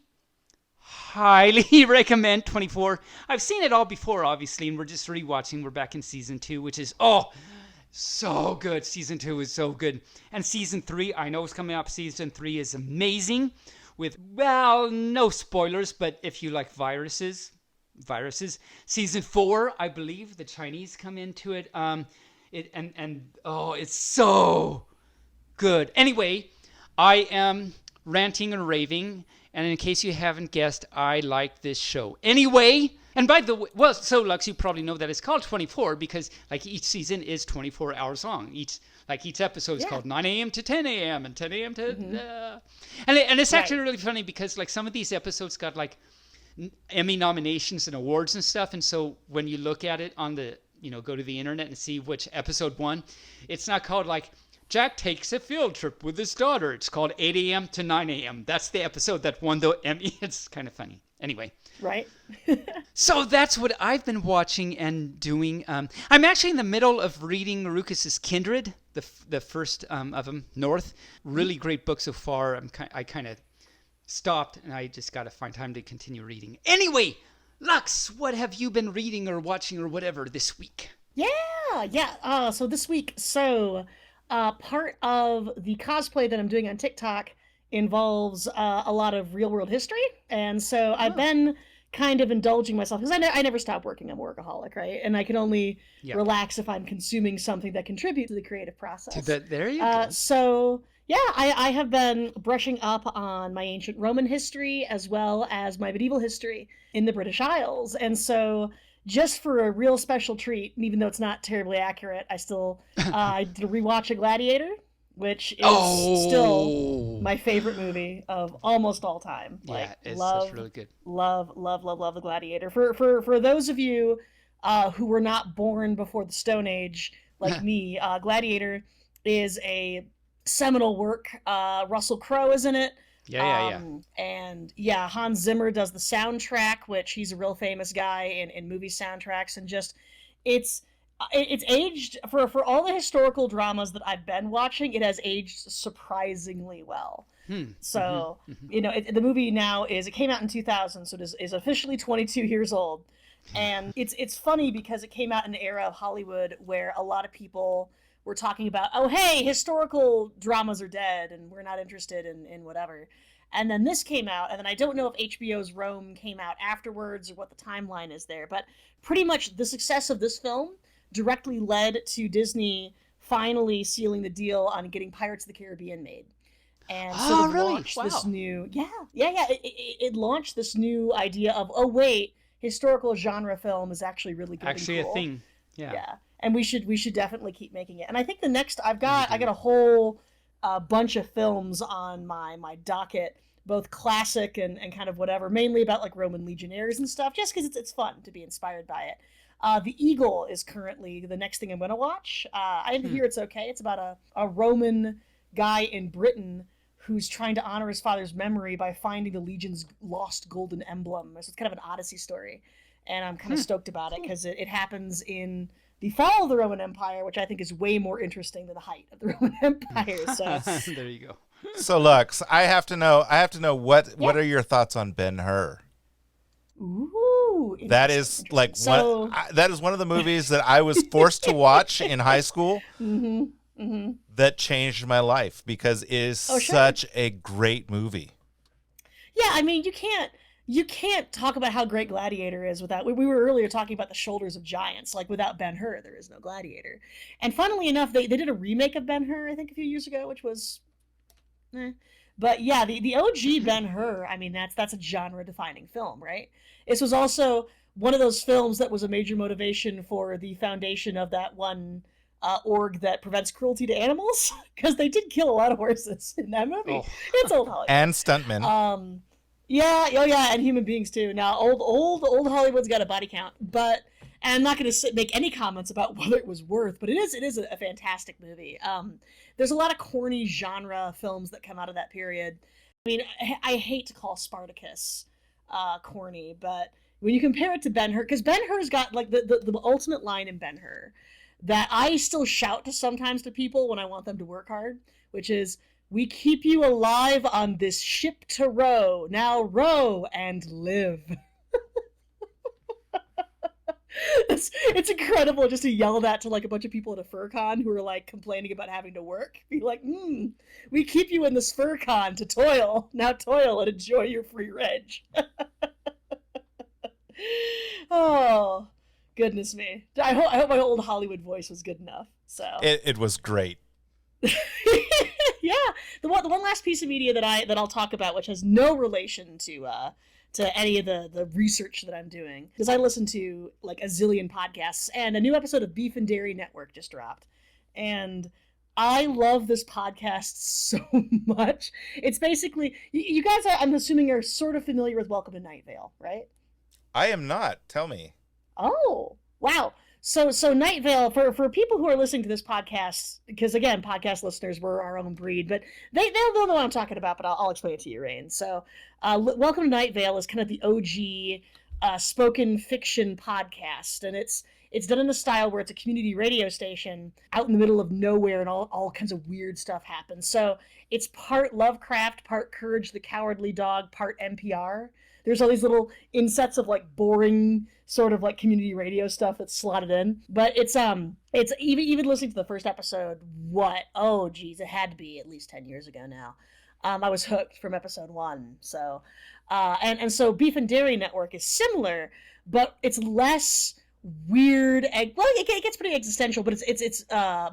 recommend 24. I've seen it all before, obviously, and we're just rewatching. We're back in season 2, which is, so good. Season 2 is so good. And season 3, I know it's coming up. Season 3 is amazing with, well, no spoilers, but if you like viruses. Season 4, I believe the Chinese come into it. It's so good. Anyway, I am ranting and raving, and in case you haven't guessed, I like this show. Anyway, and by the way, well, so Lux, you probably know that it's called 24 because like each season is 24 hours long. Each episode is called 9 a.m. to 10 a.m. and 10 a.m. to and it's actually really funny because like some of these episodes got like Emmy nominations and awards and stuff, and so when you look at it on the, go to the internet and see which episode won, it's not called like Jack takes a field trip with his daughter. It's called 8 a.m. to 9 a.m. That's the episode that won the Emmy. It's kind of funny. Anyway. Right. So that's what I've been watching and doing. I'm actually in the middle of reading Ruckus's Kindred, the first of them, North. Really great book so far. I kind of stopped, and I just got to find time to continue reading. Anyway, Lux, what have you been reading or watching or whatever this week? So this week, part of the cosplay that I'm doing on TikTok involves a lot of real-world history, and so I've been kind of indulging myself, because I never stop working. I'm a workaholic, right? And I can only relax if I'm consuming something that contributes to the creative process. There you go. So... yeah, I have been brushing up on my ancient Roman history as well as my medieval history in the British Isles. And so just for a real special treat, and even though it's not terribly accurate, I still I did a rewatch of Gladiator, which is still my favorite movie of almost all time. It's really good. Love the Gladiator. For those of you who were not born before the Stone Age, like me, Gladiator is a seminal work. Russell Crowe is in it. And Hans Zimmer does the soundtrack, which he's a real famous guy in movie soundtracks, and just it's aged for all the historical dramas that I've been watching. It has aged surprisingly well. So the movie now it came out in 2000, so it is officially 22 years old, and it's funny because it came out in an era of Hollywood where a lot of people we're talking about, oh, hey, historical dramas are dead and we're not interested in whatever. And then this came out, and then I don't know if HBO's Rome came out afterwards or what the timeline is there, but pretty much the success of this film directly led to Disney finally sealing the deal on getting Pirates of the Caribbean made. And so it launched this new... It launched this new idea of, oh, wait, historical genre film is actually really good actually and cool. A thing. Yeah. And we should definitely keep making it. And I think the next I got a whole bunch of films on my docket, both classic and kind of whatever, mainly about like Roman legionnaires and stuff, just because it's fun to be inspired by it. The Eagle is currently the next thing I'm going to watch. I hear it's okay. It's about a Roman guy in Britain who's trying to honor his father's memory by finding the Legion's lost golden emblem. So it's kind of an Odyssey story. And I'm kind of stoked about it because it happens in the fall of the Roman Empire, which I think is way more interesting than the height of the Roman Empire. So there you go. So Lux, I have to know what are your thoughts on Ben-Hur? Ooh, that is like that is one of the movies that I was forced to watch in high school. That changed my life because it is such a great movie. Yeah, I mean, you can't talk about how great Gladiator is without... We were earlier talking about the shoulders of giants. Like, without Ben-Hur, there is no Gladiator. And funnily enough, they did a remake of Ben-Hur, I think, a few years ago, which was... But yeah, the OG Ben-Hur, I mean, that's a genre-defining film, right? This was also one of those films that was a major motivation for the foundation of that one org that prevents cruelty to animals, because they did kill a lot of horses in that movie. It's old Hollywood. And stuntmen. Yeah, and human beings too. Now, old Hollywood's got a body count, and I'm not going to make any comments about whether it was worth, but it is a fantastic movie. There's a lot of corny genre films that come out of that period. I mean, I hate to call Spartacus corny, but when you compare it to BenHur, because BenHur's got like the ultimate line in BenHur that I still shout to sometimes to people when I want them to work hard, which is, "We keep you alive on this ship to row. Now row and live." It's incredible just to yell that to like a bunch of people at a furcon who are like complaining about having to work. Be like, "We keep you in this furcon to toil. Now toil and enjoy your free reg." Oh, goodness me. I hope my old Hollywood voice was good enough. So It was great. Yeah, the one last piece of media that I'll talk about, which has no relation to any of the research that I'm doing, because I listen to like a zillion podcasts, and a new episode of Beef and Dairy Network just dropped, and I love this podcast so much. It's basically, you guys, I'm assuming, are sort of familiar with Welcome to Night Vale, right? I am not. Tell me. Oh, wow. So Night Vale, for people who are listening to this podcast, because again, podcast listeners, we're our own breed, but they'll know what I'm talking about, but I'll explain it to you, Rayne. So Welcome to Night Vale is kind of the OG spoken fiction podcast, and it's done in a style where it's a community radio station out in the middle of nowhere, and all kinds of weird stuff happens. So it's part Lovecraft, part Courage the Cowardly Dog, part NPR. There's all these little insets of like boring sort of like community radio stuff that's slotted in. But it's even listening to the first episode, oh geez, it had to be at least 10 years ago now. I was hooked from episode 1. So and so Beef and Dairy Network is similar, but it's less weird. Well, it gets pretty existential, but it's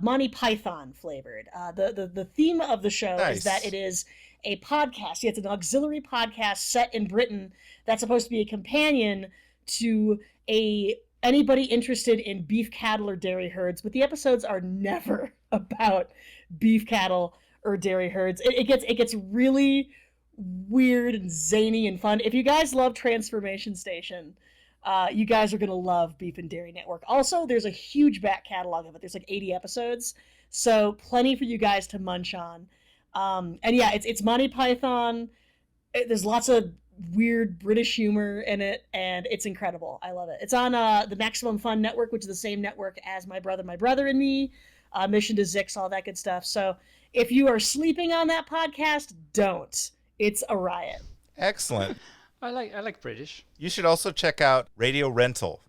Monty Python flavored. The theme of the show is that it is a podcast. Yeah, it's an auxiliary podcast set in Britain that's supposed to be a companion to anybody interested in beef cattle or dairy herds, but the episodes are never about beef cattle or dairy herds. It gets really weird and zany and fun. If you guys love Transfurmation Station, you guys are gonna love Beef and Dairy Network. Also, there's a huge back catalog of it. There's like 80 episodes, so plenty for you guys to munch on. And yeah, it's Monty Python. There's lots of weird British humor in it, and it's incredible. I love it. It's on the Maximum Fun Network, which is the same network as My Brother and Me, Mission to Zix, all that good stuff. So if you are sleeping on that podcast, don't. It's a riot. Excellent. I like British. You should also check out Radio Rental.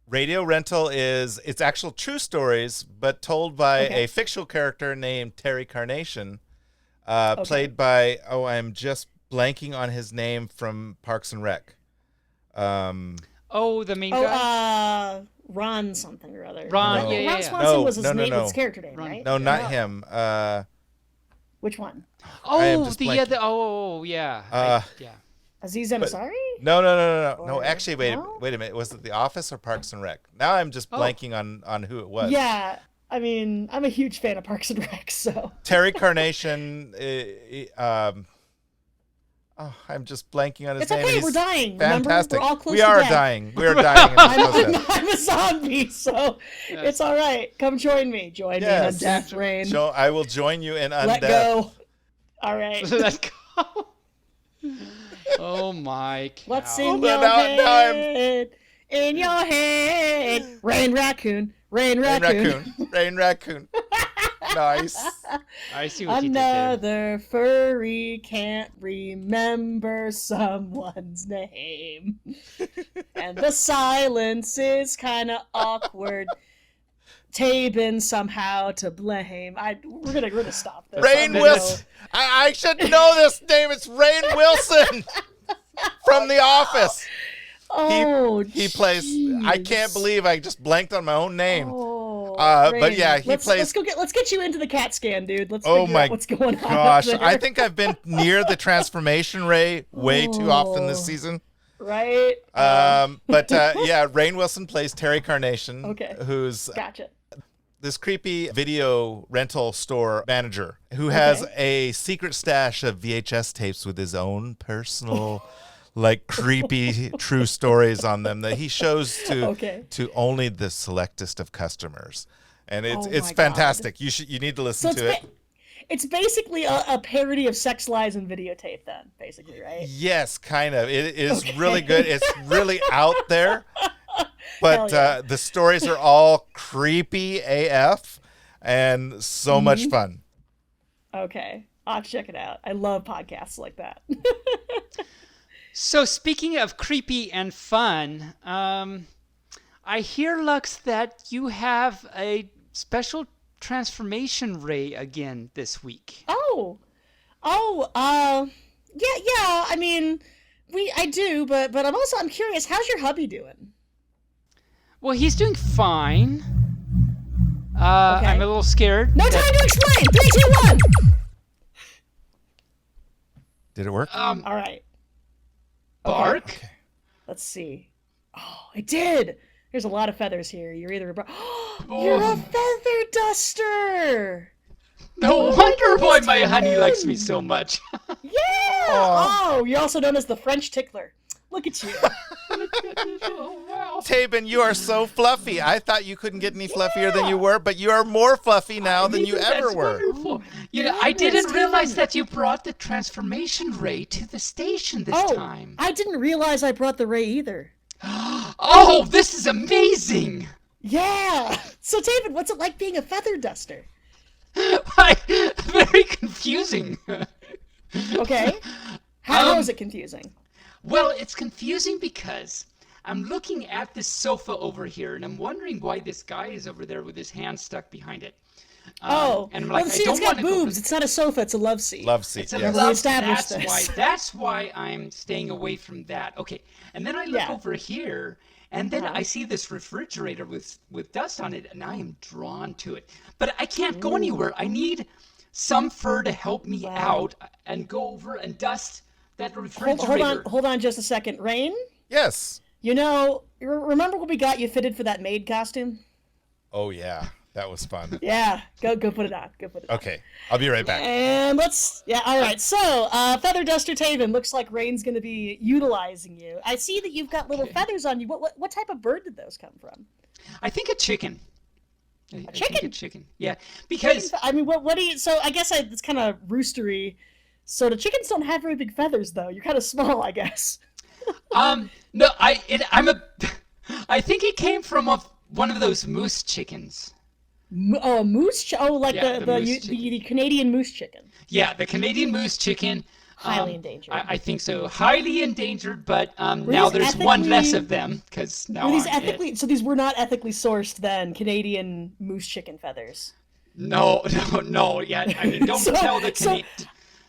Radio Rental it's actual true stories, but told by a fictional character named Terry Carnation, played by, I'm just blanking on his name from Parks and Rec. The main guy? Ron something or other. Ron, Ron yeah. Swanson was his name, his character name, right? No, not him. Which one? Yeah. Aziz Ansari? No. Actually, wait a minute. Was it The Office or Parks and Rec? Now I'm just blanking on who it was. Yeah, I mean, I'm a huge fan of Parks and Rec, so. Terry Carnation. I'm just blanking on his name. It's okay, we're dying. Fantastic. Remember? We're all close we to are death. dying. We are dying. I'm a zombie, so it's all right. Come join me. Join me in Undeath, Rayne. I will join you in Undeath. Let go. All right. Let's go. Oh my cow. What's in your head? In your head. Rain Raccoon. Rain Raccoon. Rain Raccoon. Nice. I see what you did there. Another furry can't remember someone's name. And the silence is kind of awkward. Taebyn somehow to blame. We're gonna stop this. Rainn Wilson. I should know this name. It's Rainn Wilson from The Office. Oh, he plays. I can't believe I just blanked on my own name. But yeah, he plays. Let's get you into the CAT scan, dude. Let's figure out what's going on. Gosh, up there. I think I've been near the transformation ray way too often this season. Right. But Rainn Wilson plays Terry Carnation, who's gotcha. This creepy video rental store manager who has a secret stash of VHS tapes with his own personal, like, creepy true stories on them that he shows to only the selectest of customers, and it's fantastic. You need to listen to it. it's basically a parody of Sex Lies and Videotape then, basically, right? Yes, kind of. It is really good. It's really out there, but the stories are all creepy AF and so much fun. Okay, I'll check it out. I love podcasts like that. So speaking of creepy and fun, I hear, Lux, that you have a special transformation ray again this week. Yeah. I mean, I do, but I'm curious. How's your hubby doing? Well, he's doing fine. Okay. I'm a little scared. No time to explain. 3, 2, 1. Did it work? All right. Bark. Okay. Let's see. Oh, I did. There's a lot of feathers here. You're either you're a feather duster. No wonder why my honey likes me so much. Yeah. Oh, you're also known as the French tickler. Look at you. Taebyn, you are so fluffy. I thought you couldn't get any fluffier than you were, but you are more fluffy now than you ever were. Wonderful. Yeah, I didn't realize that you brought the transformation ray to the station this time. I didn't realize I brought the ray either. Oh, this is amazing! Yeah. So, Taebyn, what's it like being a feather duster? Very confusing. Okay. How is it confusing? Well, it's confusing because I'm looking at this sofa over here, and I'm wondering why this guy is over there with his hand stuck behind it. And I'm like, see, it's got boobs. It's not a sofa. It's a love seat. Love seat. It's a Yes. love. Established this. That's why I'm staying away from that. Okay, and then I look over here, and then I see this refrigerator with dust on it, and I am drawn to it. But I can't go anywhere. I need some fur to help me out and go over and dust that refrigerator. Hold on just a second. Rayne? Yes. You know, remember when we got you fitted for that maid costume? Oh, yeah. That was fun. Yeah. Go put it on. Go put it on. Okay. I'll be right back. And all right. So, Feather Duster Taebyn, looks like Rayne's going to be utilizing you. I see that you've got little feathers on you. What type of bird did those come from? I think a chicken. Chicken? I think a chicken. Yeah, because... I mean, what do you... So, I guess it's kind of roostery. So, the chickens don't have very big feathers, though. You're kind of small, I guess. No, I think it came from one of those moose chickens. Oh, moose? Like Yeah, the Canadian moose chicken. Yeah, the Canadian moose chicken. Highly endangered. I think so. Highly endangered, but now there's one less of them because now so these were not ethically sourced then, Canadian moose chicken feathers. No. Yeah, I mean, don't tell the Canadian.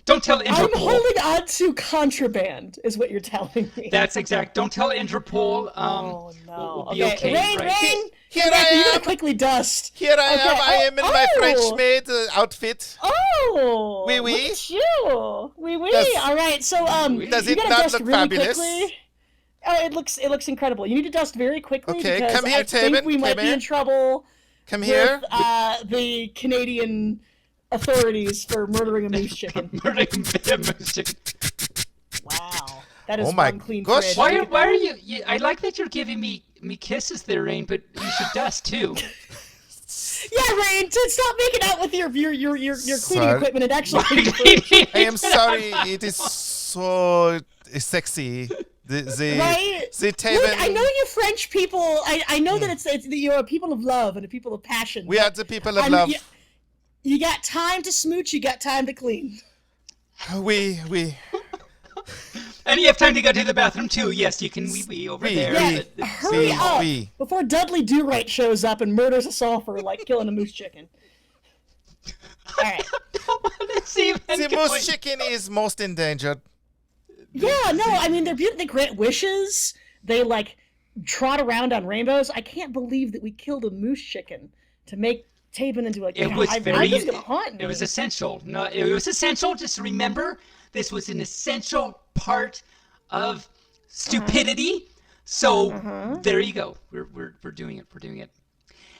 Don't tell Interpol. I'm holding on to contraband, is what you're telling me. That's exact. Don't tell Interpol. Oh no. We'll be okay, Rayne, right? Rayne, Here I you am. gotta quickly dust. Here I am. I am in my French maid outfit. Oh. Oui, oui. Look at you. Oui. Does- All right. So Does you it gotta not dust look really fabulous? quickly. Oh, it looks incredible. You need to dust very quickly Okay, because come here, I think Taebyn, we might come be here. in trouble Come here. with the Canadian authorities for murdering a moose chicken. Murdering a moose chicken. Wow. That is Oh my one clean gosh. fridge. Why are you? I like that you're giving me kisses there, Rayne, but you should dust too. Yeah, Rayne, stop making out with your cleaning Sorry. equipment and actually I am sorry. It is so sexy. Right? The Look, Taebyn. I know you French people. I know that it's you're a people of love and a people of passion. We are the people of love. You got time to smooch. You got time to clean. We. And you have time to go to the bathroom too. Yes, you can wee over there. Yeah, but- hurry up before Dudley Do-Right shows up and murders us all for like killing a moose chicken. All right. Let's even The going. moose chicken is most endangered. Yeah, no, I mean they're beautiful. They grant wishes. They like trot around on rainbows. I can't believe that we killed a moose chicken to make Taebyn into like. It was I'm very. just gonna haunt It was me. essential. No, it was essential. Just remember, this was an essential part of stupidity. So there you go. We're doing it. We're doing it.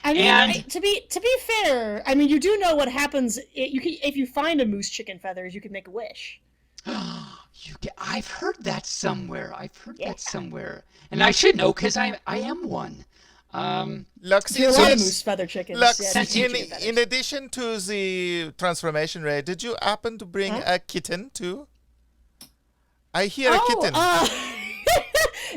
I mean, And- to be fair, I mean you do know what happens. If you find a moose chicken feathers, you can make a wish. I've heard that somewhere. And I should know because I am one. Lux, There are a lot of moose feather chickens. Lux, Yeah, these chicken feathers. in addition to the transformation ray, did you happen to bring a kitten too? I hear a kitten.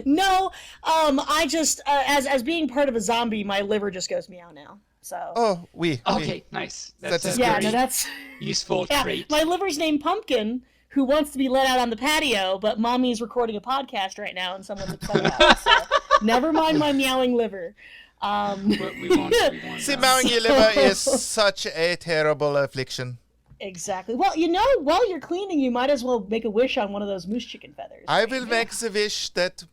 No, I just as being part of a zombie, my liver just goes meow now. So. Okay, nice. That's a Yeah, very no, that's useful trait. My liver's named Pumpkin, who wants to be let out on the patio, but Mommy's recording a podcast right now, and someone's upset about it. So never mind my meowing liver. We won't See, meowing your liver is such a terrible affliction. Exactly. Well, while you're cleaning, you might as well make a wish on one of those moose chicken feathers. I will make the wish that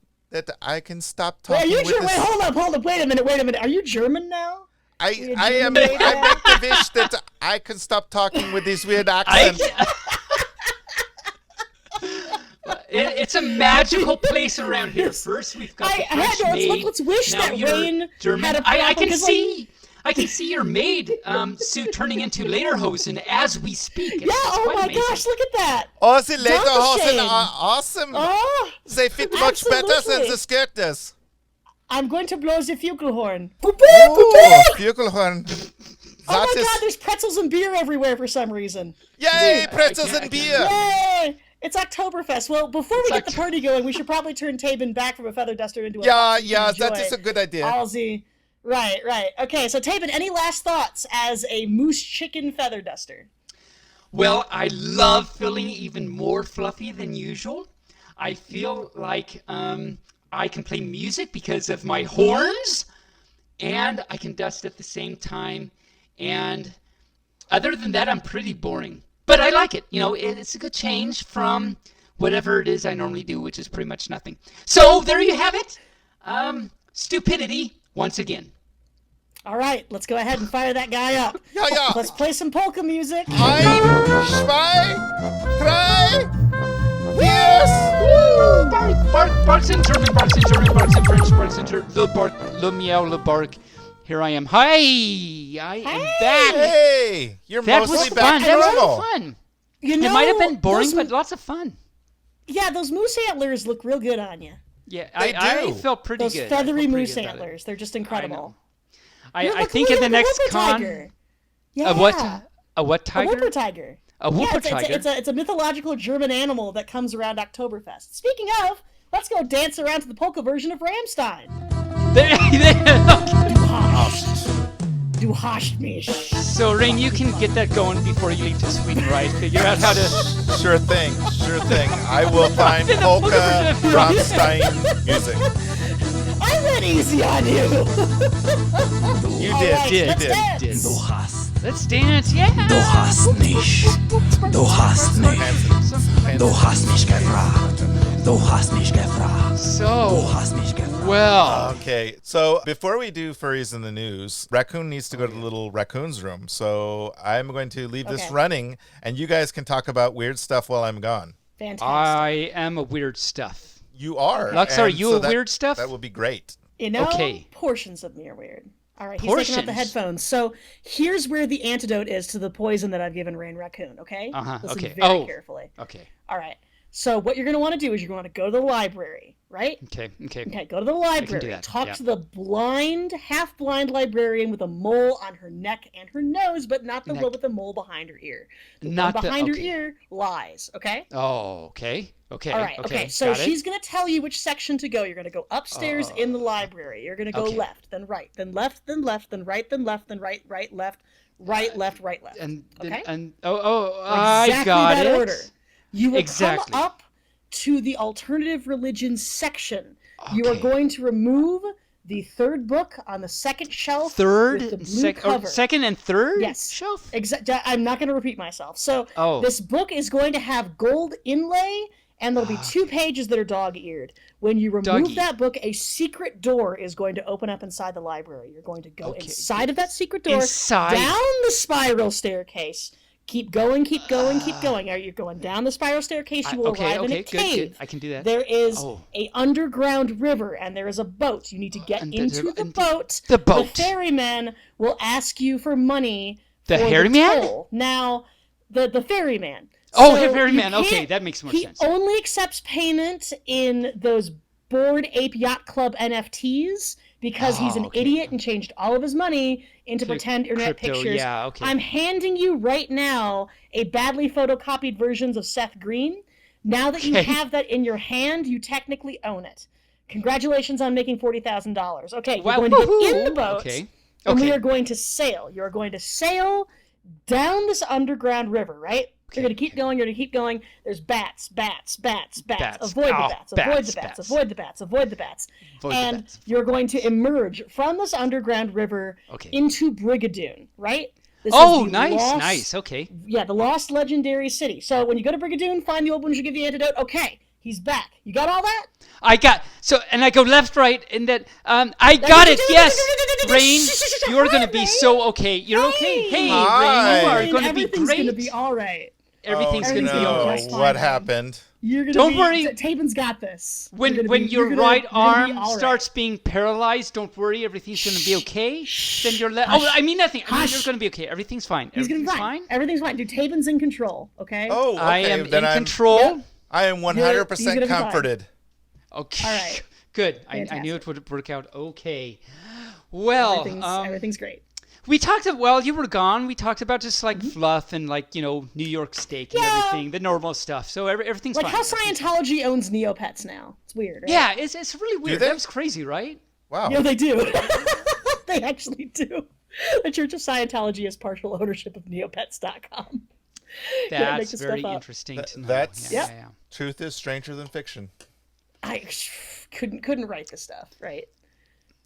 I can stop Wait, talking are you with this. Wait, hold up. Wait a minute. Are you German now? I make the wish that I can stop talking with this weird accent. It's a magical place around here. First, we've got the French maid. Let's wish now that you're Rayne German. had a I can because, see. I can see your maid suit turning into Lederhosen as we speak. Oh my gosh, look at that. Oh, the Lederhosen Dankeschön. are awesome. Oh, They fit much better than absolutely. the skirt does. I'm going to blow the Fugelhorn. Oh, Fugelhorn. Oh my god, there's pretzels and beer everywhere for some reason. Yay, pretzels and I beer. Yay! It's Oktoberfest. Well, before we get the party going, we should probably turn Taebyn back from a feather duster into a Yeah, that is a good idea. Allsy. Right. Okay, so Taebyn, any last thoughts as a moose chicken feather duster? Well, I love feeling even more fluffy than usual. I feel like I can play music because of my horns, and I can dust at the same time. And other than that, I'm pretty boring. But I like it. It's a good change from whatever it is I normally do, which is pretty much nothing. So there you have it. Stupidity once again. All right, let's go ahead and fire that guy up. Ja. Let's play some polka music. 1, 2, 3, yes! Barks in German, barks in German, barks in French, barks in German. Le bark, le meow, le bark. Here I am. Hi! I am back. Hey, you're That mostly was back fun. to That was normal. really fun. It might have been boring, those, but lots of fun. Yeah, those moose antlers look real good on you. Yeah, They I do. felt pretty Those good. I feathery felt pretty moose good about it. antlers. They're just incredible. I think at the next con, tiger. Yeah. a what tiger? A whooper tiger. A whooper Yeah, tiger. it's a mythological German animal that comes around Oktoberfest. Speaking of, let's go dance around to the polka version of Rammstein. Du hast mich. So, Rayne, you can get that going before you leave to Sweden, right? Figure out how to... Sure thing. I will find polka Rammstein music. I went easy on you. You All did. right, You let's did. dance. Du hast, Let's dance, yeah! du hast mich, du hast mich, du hast mich gefragt, du hast mich gefragt, du So, hast mich gefragt. well, Okay, so before we do furries in the news, Raccoon needs to go to the little raccoon's room. So I'm going to leave this Okay. running, and you guys can talk about weird stuff while I'm gone. Fantastic. I am a weird stuff. You are. Lux, are and you so a weird stuff? That will be great. Okay. Portions of me are weird. All right, he's taking out the Portions? headphones. So here's where the antidote is to the poison that I've given Rayne Raccoon, okay? Uh-huh, Listen okay. very Oh. carefully. Okay, All right. So what you're going to want to do is you're going to go to the library, right? okay. Okay, go to the library. that, Talk yeah. to the half-blind librarian with a mole on her neck and her nose, but not the one with the mole behind her ear. The Not one the- behind her okay. ear lies, okay? Oh, okay. Okay. All right, okay. So got it. she's going to tell you which section to go. You're going to go upstairs in the library. You're going to go Okay. left, then right, then left, then left, then right, then left, then right, right, left, right, left, right, left. And okay? I Exactly got that it. order. You will Exactly. come up to the alternative religions section. You are Okay. going to remove the third book on the second shelf Third, with the blue cover. second and third Yes. shelf. I'm not going to repeat myself. So Oh. this book is going to have gold inlay, and there'll be 2 pages that are dog-eared. When you remove Doggy. that book, a secret door is going to open up inside the library. You're going to go Okay. inside of that secret door, Inside. down the spiral staircase. Keep going, keep going, keep going. You're going down the spiral staircase. You will arrive in a cave. Good. I can do that. There is Oh. a underground river, and there is a boat. You need to get into the boat. The boat. The ferryman will ask you for money. The for ferryman? toll. Now, the ferryman. Oh, So the ferryman. you Okay, can't- that makes more he sense. only accepts payment in those Bored Ape Yacht Club NFTs. because he's an idiot and changed all of his money into pretend internet crypto, pictures. yeah, okay. I'm handing you right now a badly photocopied versions of Seth Green. Now that you have that in your hand, you technically own it. Congratulations on making $40,000. Okay, Wow, you're going to get woohoo! in the boat, Okay. and we Okay. are going to sail. You're going to sail down this underground river, right? You're going to keep going, you're going to keep going. There's bats. Bats. Avoid Oh, the bats, avoid the bats, avoid the bats, avoid the bats. Avoid the And bats. you're going to emerge from this underground river Okay. into Brigadoon, right? This Oh, is the nice, lost- nice. Okay. Yeah, the lost legendary city. So when you go to Brigadoon, find the old ones, you give the antidote. Okay, he's back. You got all that? And I go left, right, and then I got it. Yes, Rayne, you're gonna be so okay. You're okay. Hey, Hi. Rayne, you are gonna be Everything's great. gonna be all right. Everything's Everything's gonna be gonna be okay. just What fine. happened? You're gonna Don't be, worry. Taebyn's got this. When You're gonna when be- your you're gonna- right you're gonna be arm all right. starts being paralyzed, don't worry. Everything's gonna be okay. Then you're Oh, I mean nothing. I mean, Hush. you're gonna be okay. Everything's fine. He's gonna be Everything's fine. fine. Everything's fine. Dude, Taebyn's in control. Okay. Oh, okay. I am then in I'm, control. I am He's 100% gonna be fine. comforted. Okay. All right. Good. I knew Fantastic. it would work out okay. Well, Everything's great. we talked while you were gone. We talked about just like fluff and like New York steak and Yeah. everything, the normal stuff. So everything's Like fine. how Scientology owns Neopets now. It's weird. Right? Yeah, it's really weird. they? That was crazy, right? Wow. Yeah, they do. They actually do. The Church of Scientology has partial ownership of Neopets.com. That's make this very stuff up. interesting to know. That's- yeah. Truth is stranger than fiction. I couldn't write this stuff, right?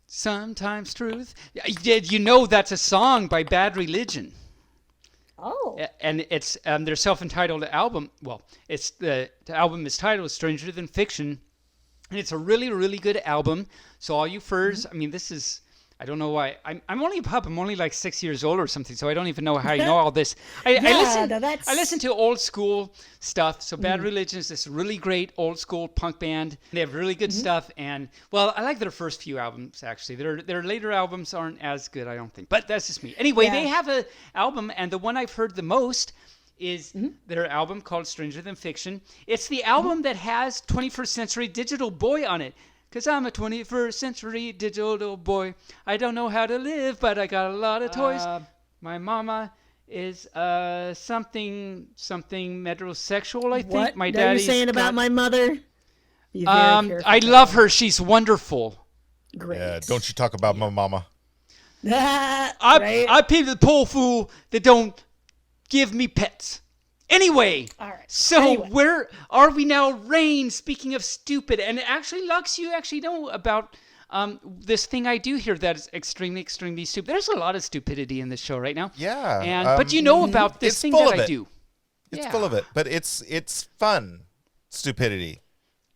Sometimes truth. Did you know that's a song by Bad Religion? Oh. And it's their self-entitled album. Well, it's the album is titled "Stranger Than Fiction," and it's a really, really good album. So all you furs, I mean, this is. I don't know why. I'm only a pup. I'm only like 6 years old or something, so I don't even know how you know all this. I listen to old school stuff. So Bad Religion is this really great old school punk band. They have really good stuff, and well, I like their first few albums actually. Their later albums aren't as good, I don't think. But that's just me. Anyway, they have an album, and the one I've heard the most is their album called Stranger Than Fiction. It's the album that has 21st Century Digital Boy on it. Because I'm a 21st century digital boy. I don't know how to live, but I got a lot of toys. My mama is something metrosexual, I think. What My are you daddy's saying about got- my mother? Be very careful. I love her. She's wonderful. Great. Yeah, don't you talk about my mama. Right? I pay the poor fool that don't give me pets. Anyway, All right. so Anyway. where are we now, Rayne? Speaking of stupid, and actually, Lux, you actually know about this thing I do here that is extremely, extremely stupid. There's a lot of stupidity in this show right now. Yeah. And but you know about this it's thing full that of I it. do. It's Yeah. full of it, but it's fun stupidity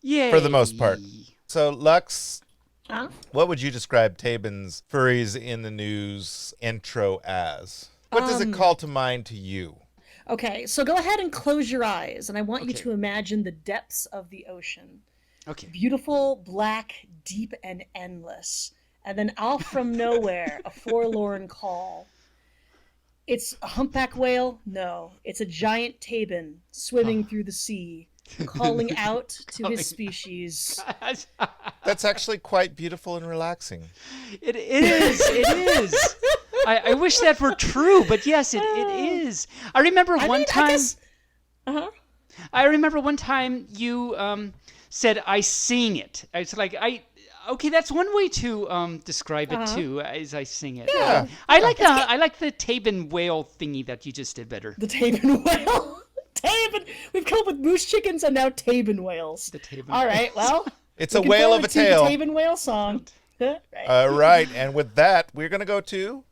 Yay. for the most part. So, Lux, Huh? what would you describe Taebyn's Furries in the News intro as? What does it call to mind to you? Okay, so go ahead and close your eyes, and I want you Okay. to imagine the depths of the ocean. Okay. Beautiful, black, deep, and endless. And then off from nowhere, a forlorn call. It's a humpback whale? No. It's a giant Taebyn swimming through the sea, calling out to his species. That's actually quite beautiful and relaxing. It is. It is. I wish that were true, but yes, it is. I remember one time. I remember one time you said I sing it. It's like okay, that's one way to describe it too, is I sing it. Yeah. I like the Taebyn whale thingy that you just did better. The Taebyn whale. Taebyn. We've come up with moose chickens and now Taebyn whales. The Taebyn All right, well. It's a looking whale of forward a to the tail. Taebyn whale song. Right. All right, and with that, we're going to go to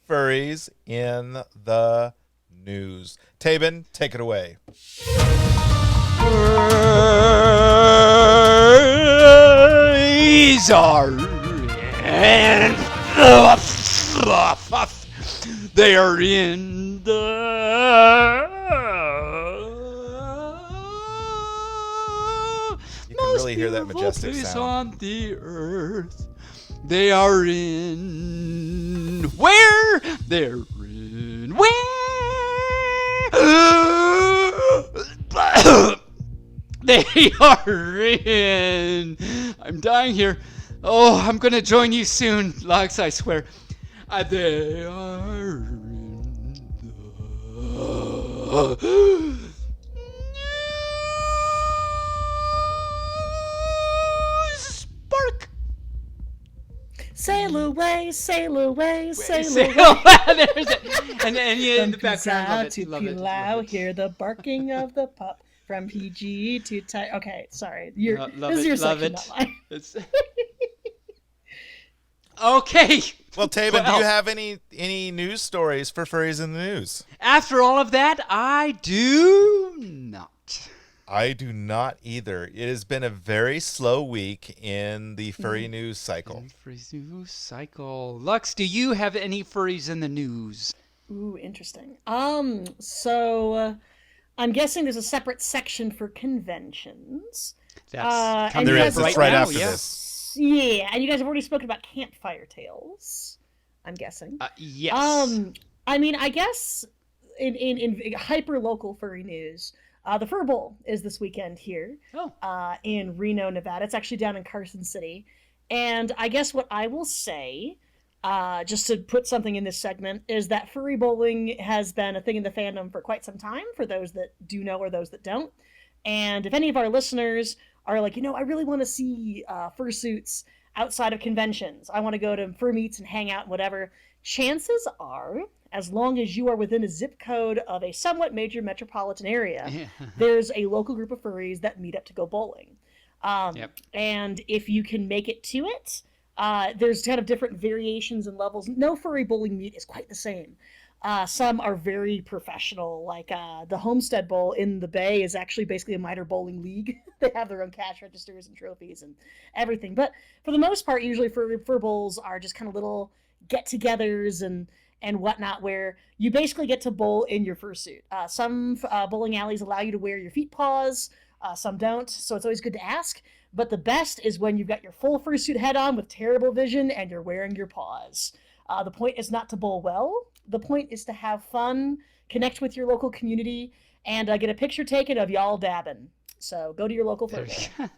Furries in the News. Taebyn, take it away. These are they are in the You can really hear that beautiful majestic place sound. on the earth. They are in where? They're in where? They are in. I'm dying here. Oh, I'm gonna join you soon, Lux, I swear. They are in the spark. Sail away, sail away, sail Sail away. There's it. And you in the Comes background, love out it, to love it, Pilau, love it. hear the barking of the pup from PG to Ty. Okay, sorry. This Love is it, your love section, it. not mine. It's- Okay. Well, Taebyn, do Well. you have any news stories for furries in the news? After all of that, I do not. I do not either. It has been a very slow week in the furry news cycle. Furries news cycle. Lux, do you have any furries in the news? Ooh, interesting. So I'm guessing there's a separate section for conventions. That's and There you is. guys It's have right now, after yeah. this. Yeah, and you guys have already spoken about campfire tales, I'm guessing. Yes. I mean, I guess in hyper local furry news, the Fur Bowl is this weekend here in Reno, Nevada. It's actually down in Carson City, and I guess what I will say, just to put something in this segment, is that furry bowling has been a thing in the fandom for quite some time. For those that do know or those that don't, and if any of our listeners are like, I really want to see fursuits outside of conventions. I want to go to fur meets and hang out and whatever. Chances are, as long as you are within a zip code of a somewhat major metropolitan area, there's a local group of furries that meet up to go bowling. And if you can make it to it, there's kind of different variations and levels. No furry bowling meet is quite the same. Some are very professional, like the Homestead Bowl in the Bay is actually basically a minor bowling league. They have their own cash registers and trophies and everything. But for the most part, usually fur bowls are just kind of little get-togethers and whatnot, where you basically get to bowl in your fursuit. Some bowling alleys allow you to wear your feet paws, some don't, so it's always good to ask. But the best is when you've got your full fursuit head on with terrible vision and you're wearing your paws. The point is not to bowl well. The point is to have fun, connect with your local community, and get a picture taken of y'all dabbing. So go to your local fur bowl.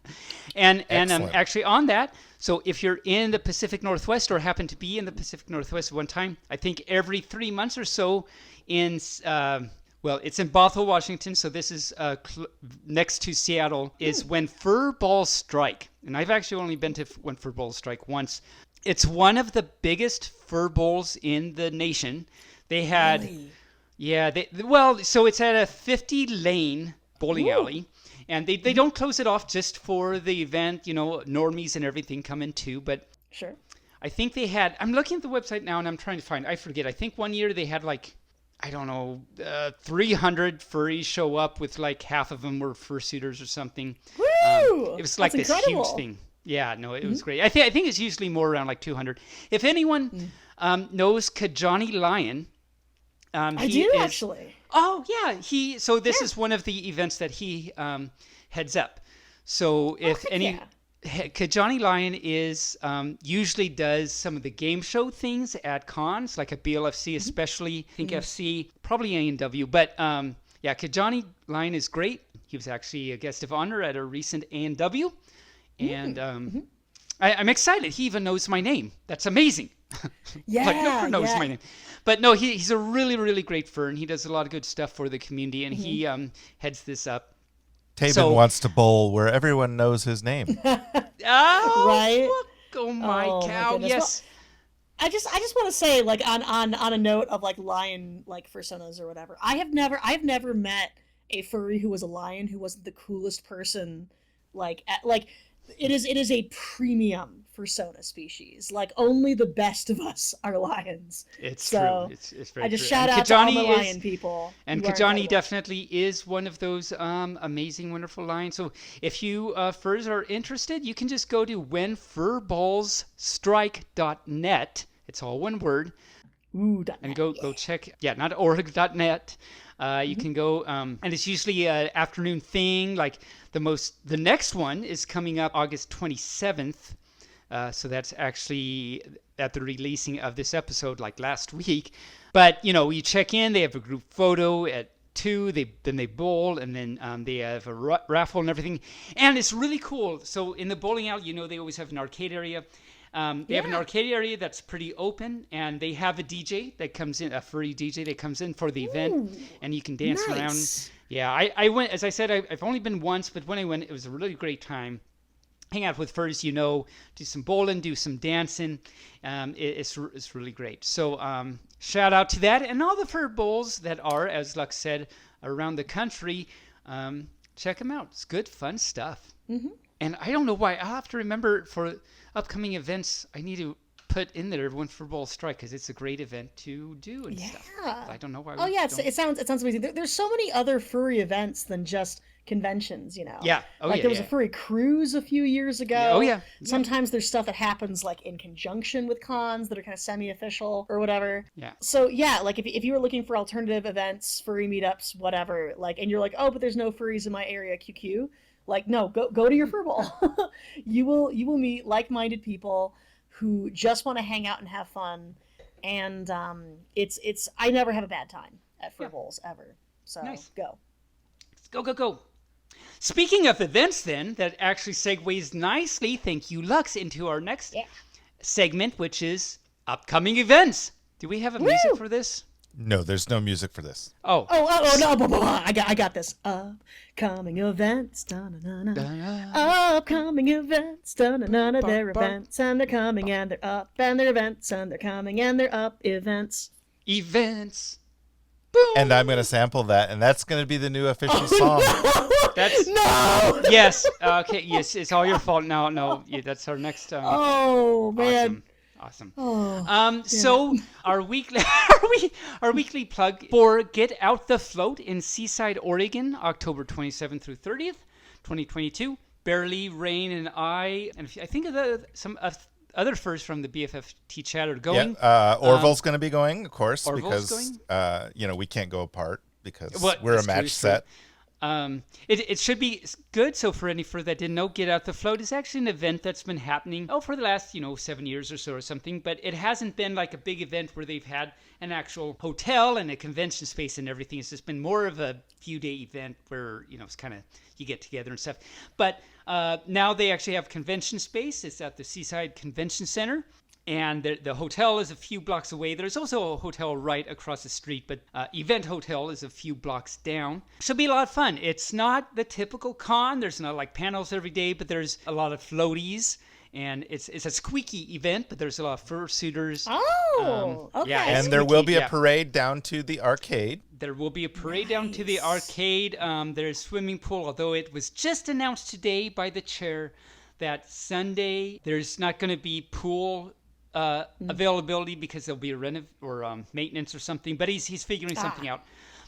And Excellent. actually on that, so if you're in the Pacific Northwest or happen to be in the Pacific Northwest one time, I think every 3 months or so in, it's in Bothell, Washington, so this is next to Seattle, is when fur balls strike. And I've actually only been to when fur balls strike once. It's one of the biggest fur bowls in the nation. They had, Really? so it's at a 50-lane bowling alley. And they don't close it off just for the event, normies and everything come in too. But Sure. I think they had, I'm looking at the website now and I'm trying to find, I forget. I think one year they had 300 furries show up with half of them were fursuiters or something. Woo! It was like That's this incredible. huge thing. Yeah, no, it was great. I think it's usually more around 200. If anyone knows Kajani Lion, I he do, is- actually. Oh yeah, this is one of the events that he heads up. So if Kajani Lion is usually does some of the game show things at cons, like at BLFC, especially. I think FC, probably A&W, but Kajani Lion is great. He was actually a guest of honor at a recent A&W, and I'm excited. He even knows my name. That's amazing. Yeah, no one knows my name. But no, he's a really, really great fern. He does a lot of good stuff for the community, and he heads this up. Taebyn wants to bowl where everyone knows his name. Oh, Right? Oh my Oh, my cow! goodness. Yes. I just want to say, on a note of lion fursonas or whatever. I've never met a furry who was a lion who wasn't the coolest person. It is a premium fursona species. Only the best of us are lions. It's So, true. It's very I just true. shout And out to all the Kajani lion people. And You are Kajani incredible. definitely is one of those amazing, wonderful lions. So if you furs are interested, you can just go to whenfurballsstrike.net. It's all one word. Ooh, And go check, not org.net. You can go, and it's usually an afternoon thing. The next one is coming up August 27th. So that's actually at the releasing of this episode, last week. But, you check in, they have a group photo at 2. Then they bowl, and then they have a raffle and everything. And it's really cool. So in the bowling alley, they always have an arcade area. They have an arcade area that's pretty open, and they have a DJ that comes in, a furry DJ that comes in for the event, and you can dance around. Yeah, I went, as I said, I've only been once, but when I went, it was a really great time. Hang out with furries, do some bowling, do some dancing. It's really great. So shout out to that. And all the fur bowls that are, as Lux said, around the country, check them out. It's good, fun stuff. Mm-hmm. And I don't know why. I'll have to remember for upcoming events, I need to put in there One Fur Bowl Strike, because it's a great event to do and stuff. I don't know why. It sounds amazing. There's so many other furry events than just conventions, Yeah. There was a furry cruise a few years ago. Oh yeah. Sometimes there's stuff that happens like in conjunction with cons that are kind of semi-official or whatever. Yeah. So yeah, like if you were looking for alternative events, furry meetups, whatever, and you're like, oh, but there's no furries in my area, QQ. No, go to your fur bowl. You will meet like-minded people who just want to hang out and have fun, and it's I never have a bad time at fur bowls ever. So nice. Go. Go. Speaking of events, then, that actually segues nicely, thank you, Lux, into our next segment, which is upcoming events. Do we have a music for this? No, there's no music for this. Oh no! I got this. Upcoming events, upcoming events, they're events and they're coming and they're up and they're events and they're coming and they're up events. Events. Boom. And I'm going to sample that, and that's going to be the new official song. That's no. Yes. Okay. Yes, it's all your fault. No. Yeah, that's our next. Oh man. Awesome. Oh, so our weekly plug for Get Out the Float in Seaside, Oregon, October 27th through 30th, 2022. Bearly, Rayne, and I think some other furs from the BFFT chat are going. Yeah, Orville's going to be going, of course, Orville's because we can't go apart because Well, we're a that's match true. set. It should be good. So for any fur that didn't know, Get Out the Float is actually an event that's been happening for the last 7 years or so or something. But it hasn't been like a big event where they've had an actual hotel and a convention space and everything. It's just been more of a few day event where it's kind of you get together and stuff. But now they actually have convention space. It's at the Seaside Convention Center. And the hotel is a few blocks away. There's also a hotel right across the street, but Event Hotel is a few blocks down. Should be a lot of fun. It's not the typical con. There's not like panels every day, but there's a lot of floaties. And it's a squeaky event, but there's a lot of fursuiters. Oh, okay. Yeah, And there will be a parade down to the arcade. There will be a parade down to the arcade. There's a swimming pool, although it was just announced today by the chair that Sunday there's not going to be pool availability because there'll be a maintenance or something, but he's figuring something out.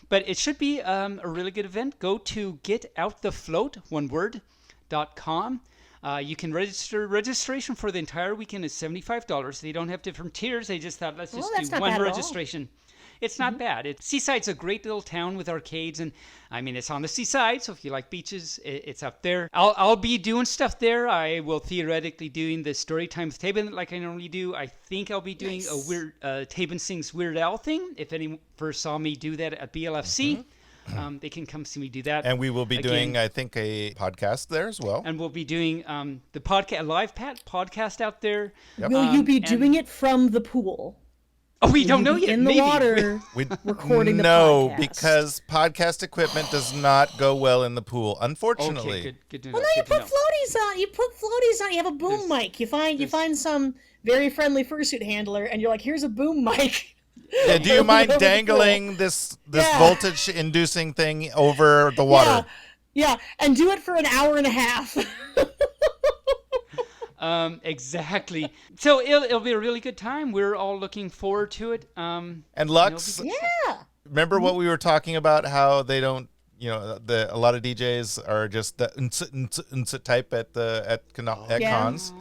But it should be a really good event. Go to getoutthefloat.com. You can registration for the entire weekend is $75. They don't have different tiers. They just thought let's just do one registration. It's not bad. Seaside's a great little town with arcades, and I mean it's on the seaside, so if you like beaches, it's up there. I'll be doing stuff there. I will theoretically doing the story time with Taebyn like I normally do. I think I'll be doing a weird Taebyn Sings Weird Al thing. If any first saw me do that at BLFC, they can come see me do that. And we will be doing, I think, a podcast there as well. And we'll be doing the podcast, a live podcast out there. Yep. Will you be doing it from the pool? Oh, we don't know yet. In the Maybe. water, recording the No, podcast. because podcast equipment does not go well in the pool, unfortunately. Okay, good to know. Well, no, you good to put know. floaties on. You have a boom mic. You find some very friendly fursuit handler, and you're like, here's a boom mic. Yeah, do you mind dangling this voltage-inducing thing over the water? Yeah, and do it for an hour and a half. Exactly. So it'll be a really good time. We're all looking forward to it. And Lux, Yeah. remember what we were talking about? How they don't, a lot of DJs are just the type at cons.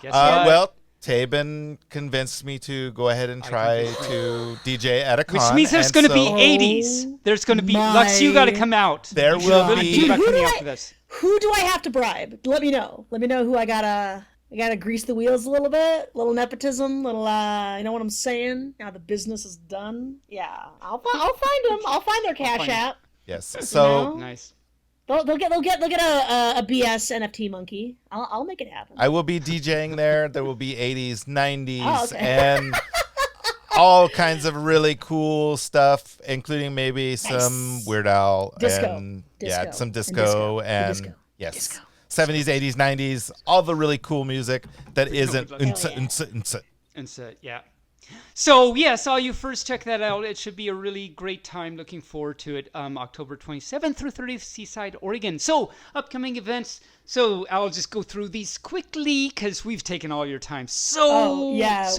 Guess what? Well, Taebyn convinced me to go ahead and try to DJ at a con. Which means there's going to be 80s. There's going to be Lux. You got to come out. There will be. Think about coming out for this. Who do I have to bribe? Let me know. Let me know who I gotta We gotta grease the wheels a little bit, little nepotism, little you know what I'm saying? Now the business is done. Yeah, I'll find them. I'll find their Cash App. Yes. So know? Nice. They'll get a BS NFT monkey. I'll make it happen. I will be DJing there. There will be 80s, 90s, okay. and all kinds of really cool stuff, including maybe some Weird Al and some disco and yes. Disco. 70s, 80s, 90s, all the really cool music that isn't And so, yeah. So, yes, all you first check that out. It should be a really great time. Looking forward to it. October 27th through 30th, Seaside, Oregon. So, upcoming events. So, I'll just go through these quickly because we've taken all your time so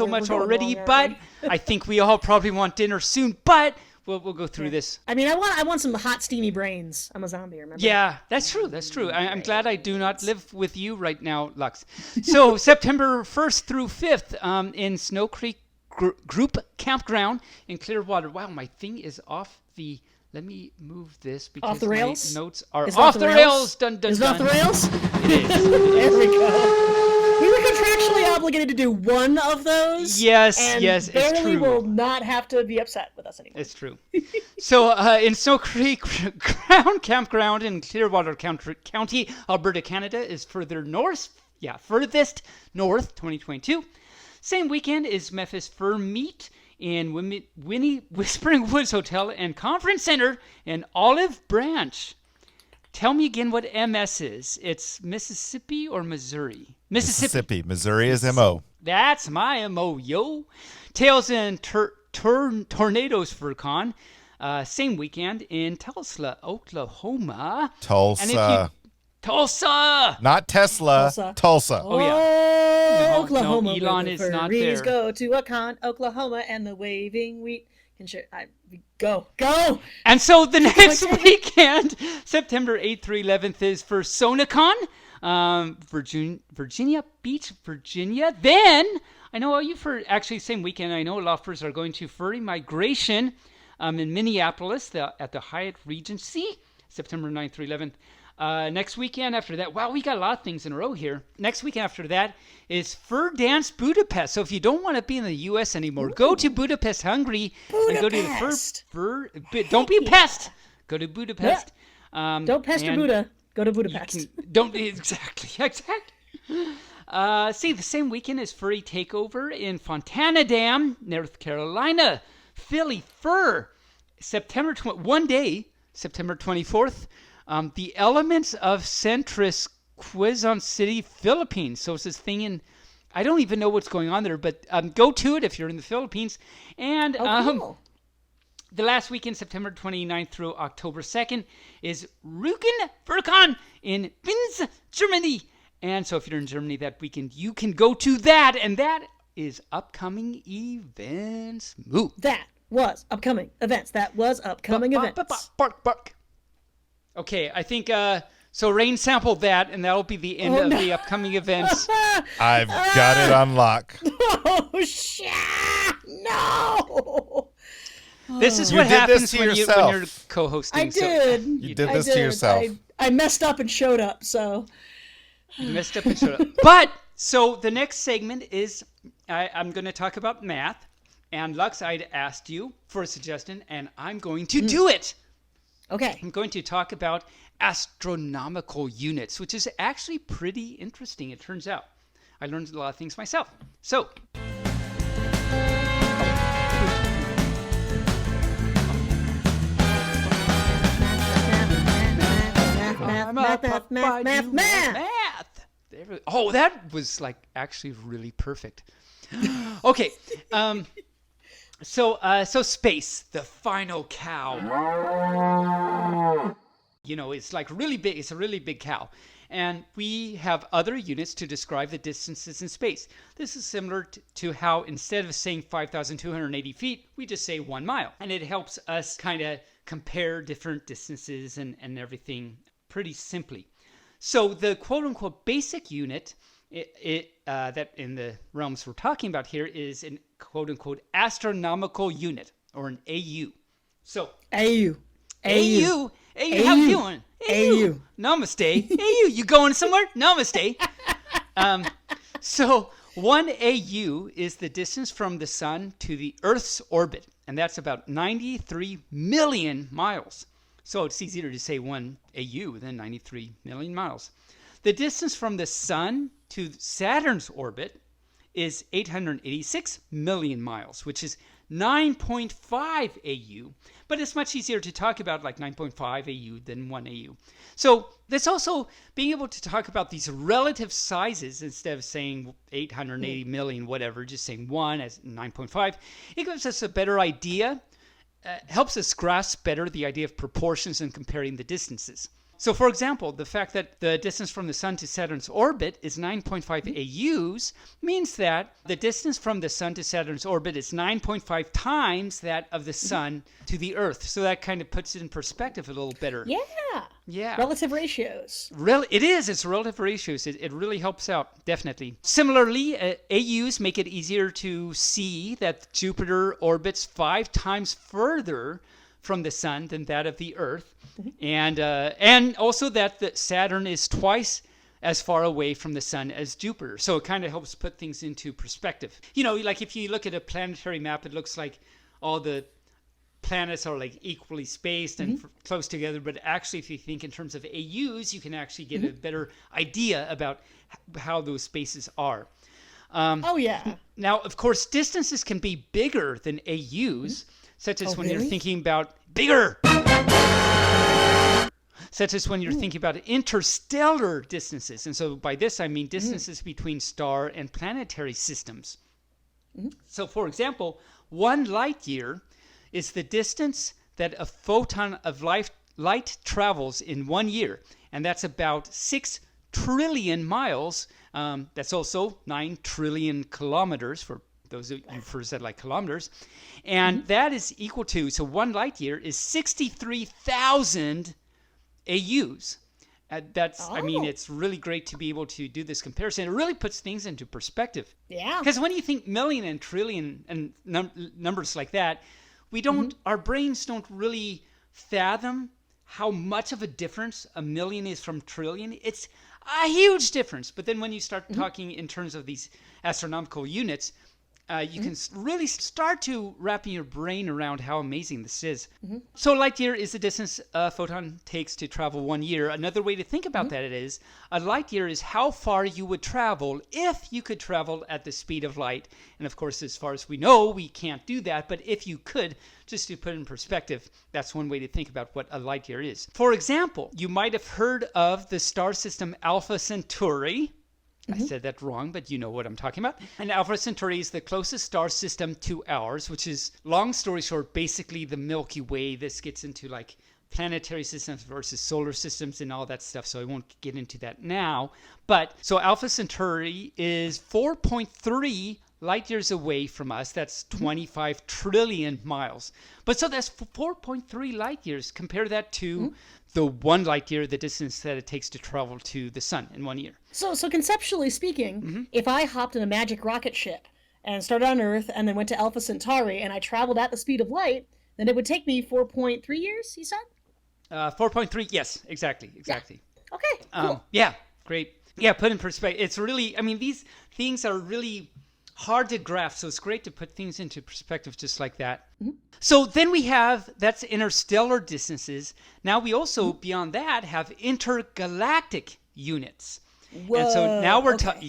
much already. But I think we all probably want dinner soon. But we'll go through this. I mean, I want some hot, steamy brains. I'm a zombie, remember? Yeah, that's true. That's true. I'm glad I do not live with you right now, Lux. So, September 1st through 5th in Snow Creek Group Campground in Clearwater. Wow, my thing is off the... Let me move this because off the rails? my notes are Is off the rails. Dun, dun, Is it dun. off the rails? It is. There we go. We were contractually obligated to do one of those. Yes, and yes, it's Bearly true. will not have to be upset with us anymore. It's true. So in Snow Creek Campground in Clearwater County, Alberta, Canada is furthest north, 2022. Same weekend is Memphis Fur Meet in Whispering Woods Hotel and Conference Center in Olive Branch. Tell me again what MS is. It's Mississippi or Missouri? Mississippi. Missouri is MO. That's my MO, yo. Tails and Tornadoes FurCon. Same weekend in Tulsa, Oklahoma. Tulsa. Tulsa! Not Tesla. Tulsa. Oh, yeah. Oklahoma. No, Elon is not there. Go to a con, Oklahoma, and the waving wheat can go. And so the next weekend, September 8th through 11th, is for Sonacon, Virginia Beach, Virginia. Then, I know all you actually same weekend, I know a lot of furs are going to Furry Migration in Minneapolis at the Hyatt Regency, September 9th through 11th. Next weekend after that, wow, we got a lot of things in a row here. Next weekend after that is Fur Dance Budapest. So if you don't want to be in the U.S. anymore, go to Budapest, Hungary, and go to the Fur. Don't be pest. Go to Budapest. Yeah. Don't pester Buddha. Go to Budapest. Exactly. See, the same weekend is Furry Takeover in Fontana Dam, North Carolina. Philly Fur, September 24th. The Elements of Centris, Quezon City, Philippines. So it's this thing in, I don't even know what's going on there, but go to it if you're in the Philippines. And cool. The last weekend, September 29th through October 2nd, is Rügen FurCon in Binz, Germany. And so if you're in Germany that weekend, you can go to that. And that is upcoming events. Moo. That was upcoming events. Bark. Okay, I think, so Rayne sampled that, and that'll be the end of the upcoming events. I've got it on lock. Oh, shit! No! This is You what did happens this to when yourself. you're co-hosting. I did. You did this to yourself. I messed up and showed up, so... You messed up and showed up. But, so the next segment is, I'm going to talk about math. And Lux, I'd asked you for a suggestion, and I'm going to do it. Okay. I'm going to talk about astronomical units, which is actually pretty interesting, it turns out. I learned a lot of things myself. So, math. Oh, that was like actually really perfect. Okay. So space, the final cow. You know, it's like really big. It's a really big cow. And we have other units to describe the distances in space. This is similar to how instead of saying 5,280 feet, we just say 1 mile. And it helps us kind of compare different distances and everything pretty simply. So the quote-unquote basic unit that in the realms we're talking about here is an quote-unquote astronomical unit, or an AU. So AU, how you doing? AU. Namaste. AU, you going somewhere? Namaste. So 1 AU is the distance from the sun to the Earth's orbit, and that's about 93 million miles. So it's easier to say 1 AU than 93 million miles. The distance from the sun to Saturn's orbit is 886 million miles, which is 9.5 AU, but it's much easier to talk about like 9.5 AU than 1 AU. So that's also being able to talk about these relative sizes instead of saying 880 million, whatever, just saying 1 as 9.5. It gives us a better idea, helps us grasp better the idea of proportions and comparing the distances. So, for example, the fact that the distance from the sun to Saturn's orbit is 9.5 AUs means that the distance from the sun to Saturn's orbit is 9.5 times that of the sun to the Earth. So that kind of puts it in perspective a little better. Yeah. Relative ratios. It's relative ratios. It really helps out, definitely. Similarly, AUs make it easier to see that Jupiter orbits 5 times further from the sun than that of the Earth, and also that the Saturn is twice as far away from the sun as Jupiter. So it kind of helps put things into perspective. You know, like if you look at a planetary map, it looks like all the planets are like equally spaced and close together. But actually, if you think in terms of AUs, you can actually get a better idea about how those spaces are. Now, of course, distances can be bigger than AUs. Such as when you're thinking about thinking about interstellar distances. And so by this, I mean distances between star and planetary systems. So, for example, 1 light year is the distance that a photon of light travels in 1 year. And that's about 6 trillion miles. That's also 9 trillion kilometers for those of you first said like kilometers. And that is equal to, so 1 light year is 63,000 AUs. I mean, it's really great to be able to do this comparison. It really puts things into perspective. Yeah. Because when you think million and trillion and numbers like that, we don't, our brains don't really fathom how much of a difference a million is from trillion. It's a huge difference. But then when you start talking in terms of these astronomical units, you can really start to wrap your brain around how amazing this is. So light year is the distance a photon takes to travel 1 year. Another way to think about that is a light year is how far you would travel if you could travel at the speed of light. And of course, as far as we know, we can't do that. But if you could, just to put it in perspective, that's one way to think about what a light year is. For example, you might have heard of the star system Alpha Centauri. I said that wrong, but you know what I'm talking about. And Alpha Centauri is the closest star system to ours, which is, long story short, basically the Milky Way. This gets into like planetary systems versus solar systems and all that stuff, so I won't get into that now. But so Alpha Centauri is 4.3 light years away from us. That's 25 trillion miles. But so that's 4.3 light years. Compare that to the 1 light year, the distance that it takes to travel to the sun in 1 year. So conceptually speaking, if I hopped in a magic rocket ship and started on Earth and then went to Alpha Centauri and I traveled at the speed of light, then it would take me 4.3 years, you said? 4.3, yes, exactly. Yeah. Okay, cool. Yeah, great. Yeah, put in perspective. It's really, I mean, these things are really hard to grasp, so it's great to put things into perspective just like that. So then we have, that's interstellar distances. Now we also, beyond that, have intergalactic units. Whoa, and so now we're okay.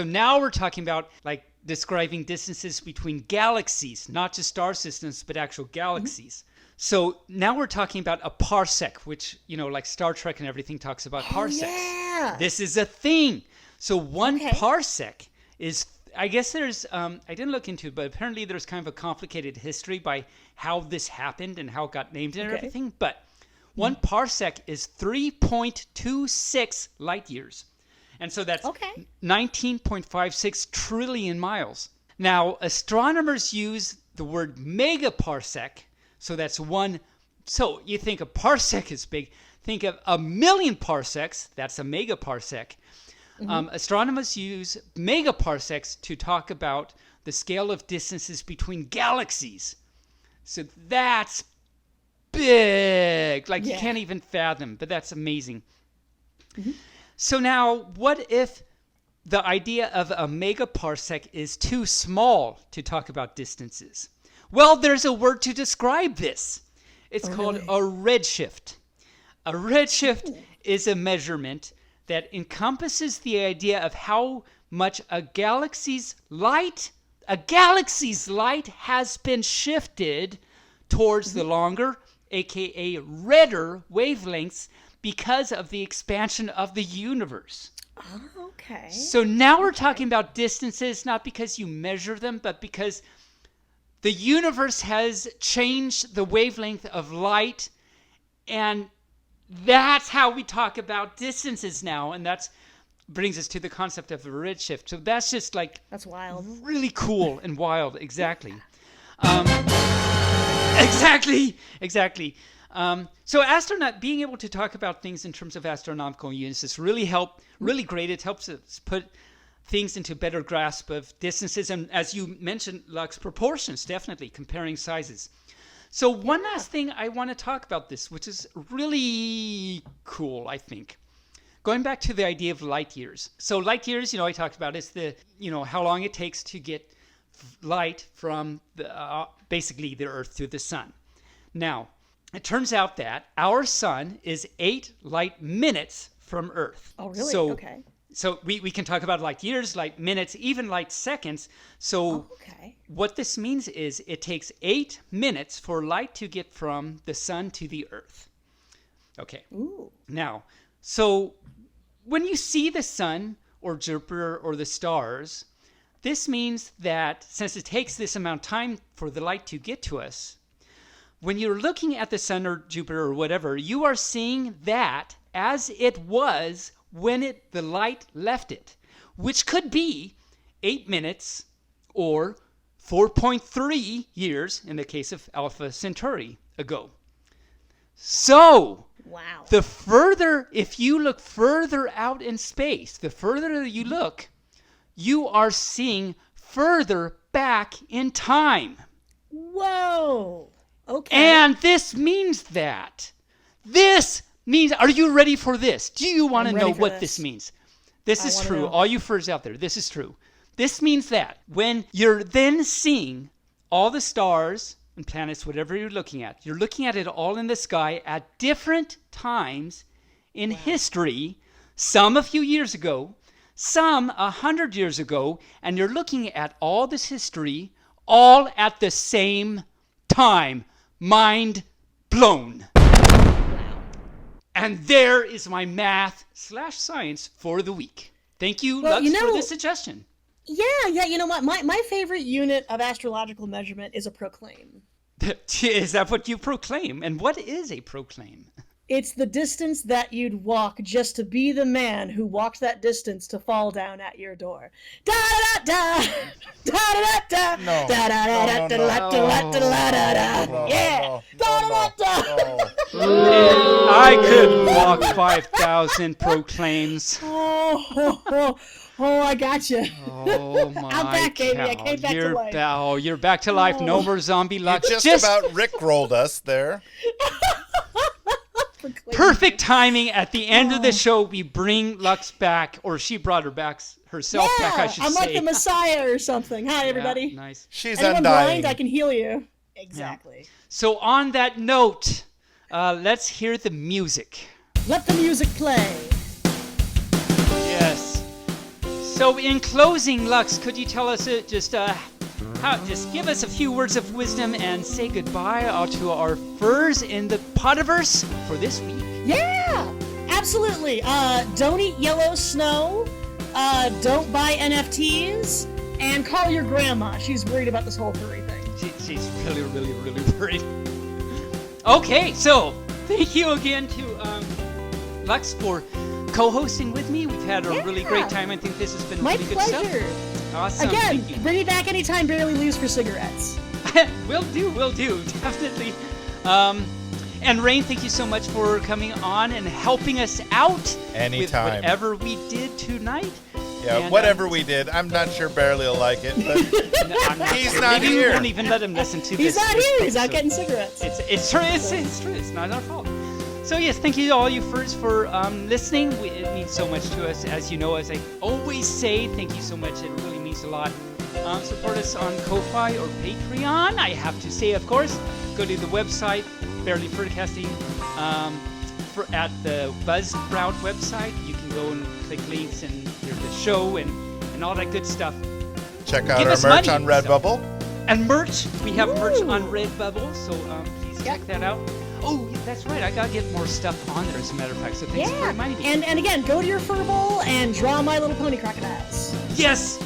Now we're talking about like describing distances between galaxies, not just star systems, but actual galaxies. So now we're talking about a parsec, which, you know, like Star Trek and everything talks about parsecs. Yeah. This is a thing. So one parsec is, I guess there's, I didn't look into it, but apparently there's kind of a complicated history by how this happened and how it got named and everything. But 1 parsec is 3.26 light years. And so that's 19.56 trillion miles. Now, astronomers use the word megaparsec. So that's 1. So you think a parsec is big. Think of a million parsecs. That's a megaparsec. Astronomers use megaparsecs to talk about the scale of distances between galaxies. So that's big. Like you can't even fathom, but that's amazing. So now, what if the idea of a megaparsec is too small to talk about distances. Well, there's a word to describe this. It's called a redshift. A redshift is a measurement that encompasses the idea of how much a galaxy's light has been shifted towards the longer, aka redder wavelengths because of the expansion of the universe. Oh, okay. So now we're talking about distances, not because you measure them, but because the universe has changed the wavelength of light, and that's how we talk about distances now, and that's brings us to the concept of a redshift. So that's just like That's wild. really cool and wild. Exactly. Exactly. So being able to talk about things in terms of astronomical units is really great. It helps us put things into better grasp of distances, and as you mentioned, Lux, proportions, definitely, comparing sizes. So one last thing I want to talk about this, which is really cool, I think. Going back to the idea of light years. So light years, I talked about is how long it takes to get light from basically the Earth to the sun. Now, it turns out that our sun is 8 light minutes from Earth. Oh, really? Okay. So we can talk about light years, light minutes, even light seconds. So what this means is it takes 8 minutes for light to get from the sun to the Earth. Okay. Ooh. Now, so when you see the sun or Jupiter or the stars, this means that since it takes this amount of time for the light to get to us, when you're looking at the sun or Jupiter or whatever, you are seeing that as it was when the light left it, which could be 8 minutes or 4.3 years in the case of Alpha Centauri ago. So, wow. If you look further out in space, the further you look, you are seeing further back in time. Whoa. Okay. And this means, are you ready for this? Do you want to know what this means? This is true. All you furs out there, this is true. This means that when you're then seeing all the stars and planets, whatever you're looking at it all in the sky at different times in history, some a few years ago, some 100 years ago, and you're looking at all this history all at the same time. Mind blown. And there is my math/science for the week. Thank you, Lux, for this suggestion. Yeah. You know what? My favorite unit of astrological measurement is a proclaim. Is that what you proclaim? And what is a proclaim? It's the distance that you'd walk just to be the man who walked that distance to fall down at your door. Da da da da da da da da da da da da da. Yeah. Da da da. I could walk 5,000 proclaims. Oh, I got you. Oh my! I'm back, baby. I came back to life. You're back to life. No more zombie Lux. You just about rickrolled us there. Perfect timing. At the end of the show, we bring Lux back, or she brought her back herself back, I should say. I'm like the Messiah or something. Hi, everybody. Yeah, nice. She's Anyone undying. blind, I can heal you. Exactly. Yeah. So on that note, let's hear the music. Let the music play. Yes. So in closing, Lux, could you tell us just give us a few words of wisdom and say goodbye to our furs in the Podiverse for this week? Yeah, absolutely. Don't eat yellow snow. Don't buy NFTs. And call your grandma. She's worried about this whole furry thing. She's really, really, really worried. Okay, so thank you again to Lux for co-hosting with me. We've had a really great time. I think this has been really good stuff. My pleasure. Awesome. Again, bring me back anytime Bearly leaves for cigarettes. Will do, definitely. And Rayne, thank you so much for coming on and helping us out anytime with whatever we did tonight. Yeah, and, whatever we did. I'm not sure Bearly will like it, but he's not here. We won't even let him listen to this. He's not here. He's out getting cigarettes. It's true. It's true. It's not our fault. So yes, thank you to all you furs for listening. It means so much to us, as you know, as I always say. Thank you so much. It really means a lot. Support us on Ko-Fi or Patreon. I have to say, of course, go to the website, Bearly Furcasting, at the Buzzsprout website. You can go and click links and hear the show and all that good stuff. Check out Give our us merch money, on Redbubble. And merch. We have merch on Redbubble, so please check that out. Oh, that's right. I gotta get more stuff on there, as a matter of fact. So thanks for reminding me. And again, go to your fur bowl and draw My Little Pony crocodiles. Yes.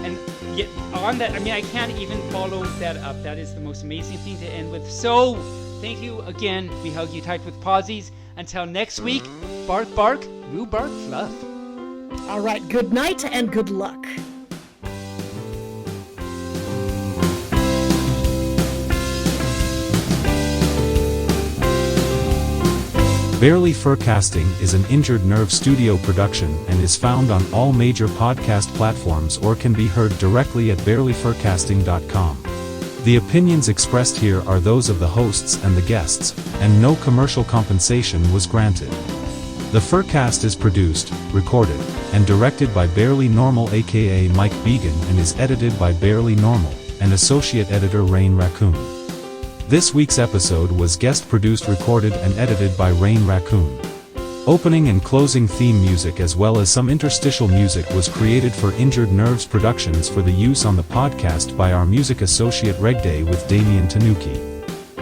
And get on that. I mean, I can't even follow that up. That is the most amazing thing to end with. So, thank you again. We hug you tight with posies. Until next week, bark, bark, moo, bark, fluff. All right, good night and good luck. Bearly Furcasting is an Injured Nerve studio production and is found on all major podcast platforms or can be heard directly at bearlyfurcasting.com. The opinions expressed here are those of the hosts and the guests, and no commercial compensation was granted. The Furcast is produced, recorded, and directed by Bearly Normal aka Mike Began and is edited by Bearly Normal, and associate editor Rayne Raccoon. This week's episode was guest-produced, recorded, and edited by Rayne Raccoon. Opening and closing theme music as well as some interstitial music was created for Injured Nerves Productions for the use on the podcast by our music associate Regday with Damien Tanuki.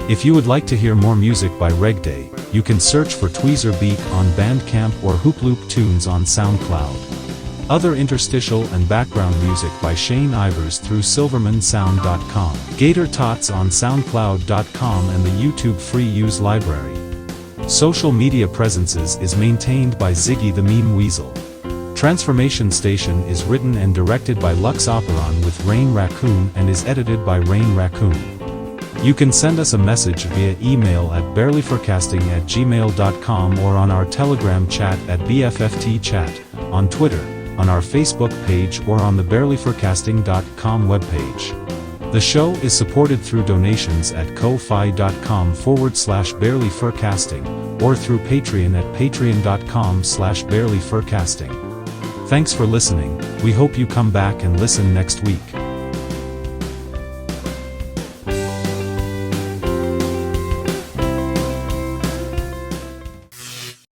If you would like to hear more music by Regday, you can search for Tweezer Beat on Bandcamp or Hooploop Tunes on SoundCloud. Other interstitial and background music by Shane Ivers through silvermansound.com, Gator Tots on soundcloud.com and the YouTube free use library. Social media presences is maintained by Ziggy the Meme Weasel. Transformation Station is written and directed by Lux Operon with Rayne Raccoon and is edited by Rayne Raccoon. You can send us a message via email at bearlyfurcasting@gmail.com or on our Telegram chat at BFFTchat, on Twitter, on our Facebook page or on the bearlyfurcasting.com webpage. The show is supported through donations at ko-fi.com/bearlyfurcasting or through Patreon at patreon.com/bearlyfurcasting. Thanks for listening. We hope you come back and listen next week.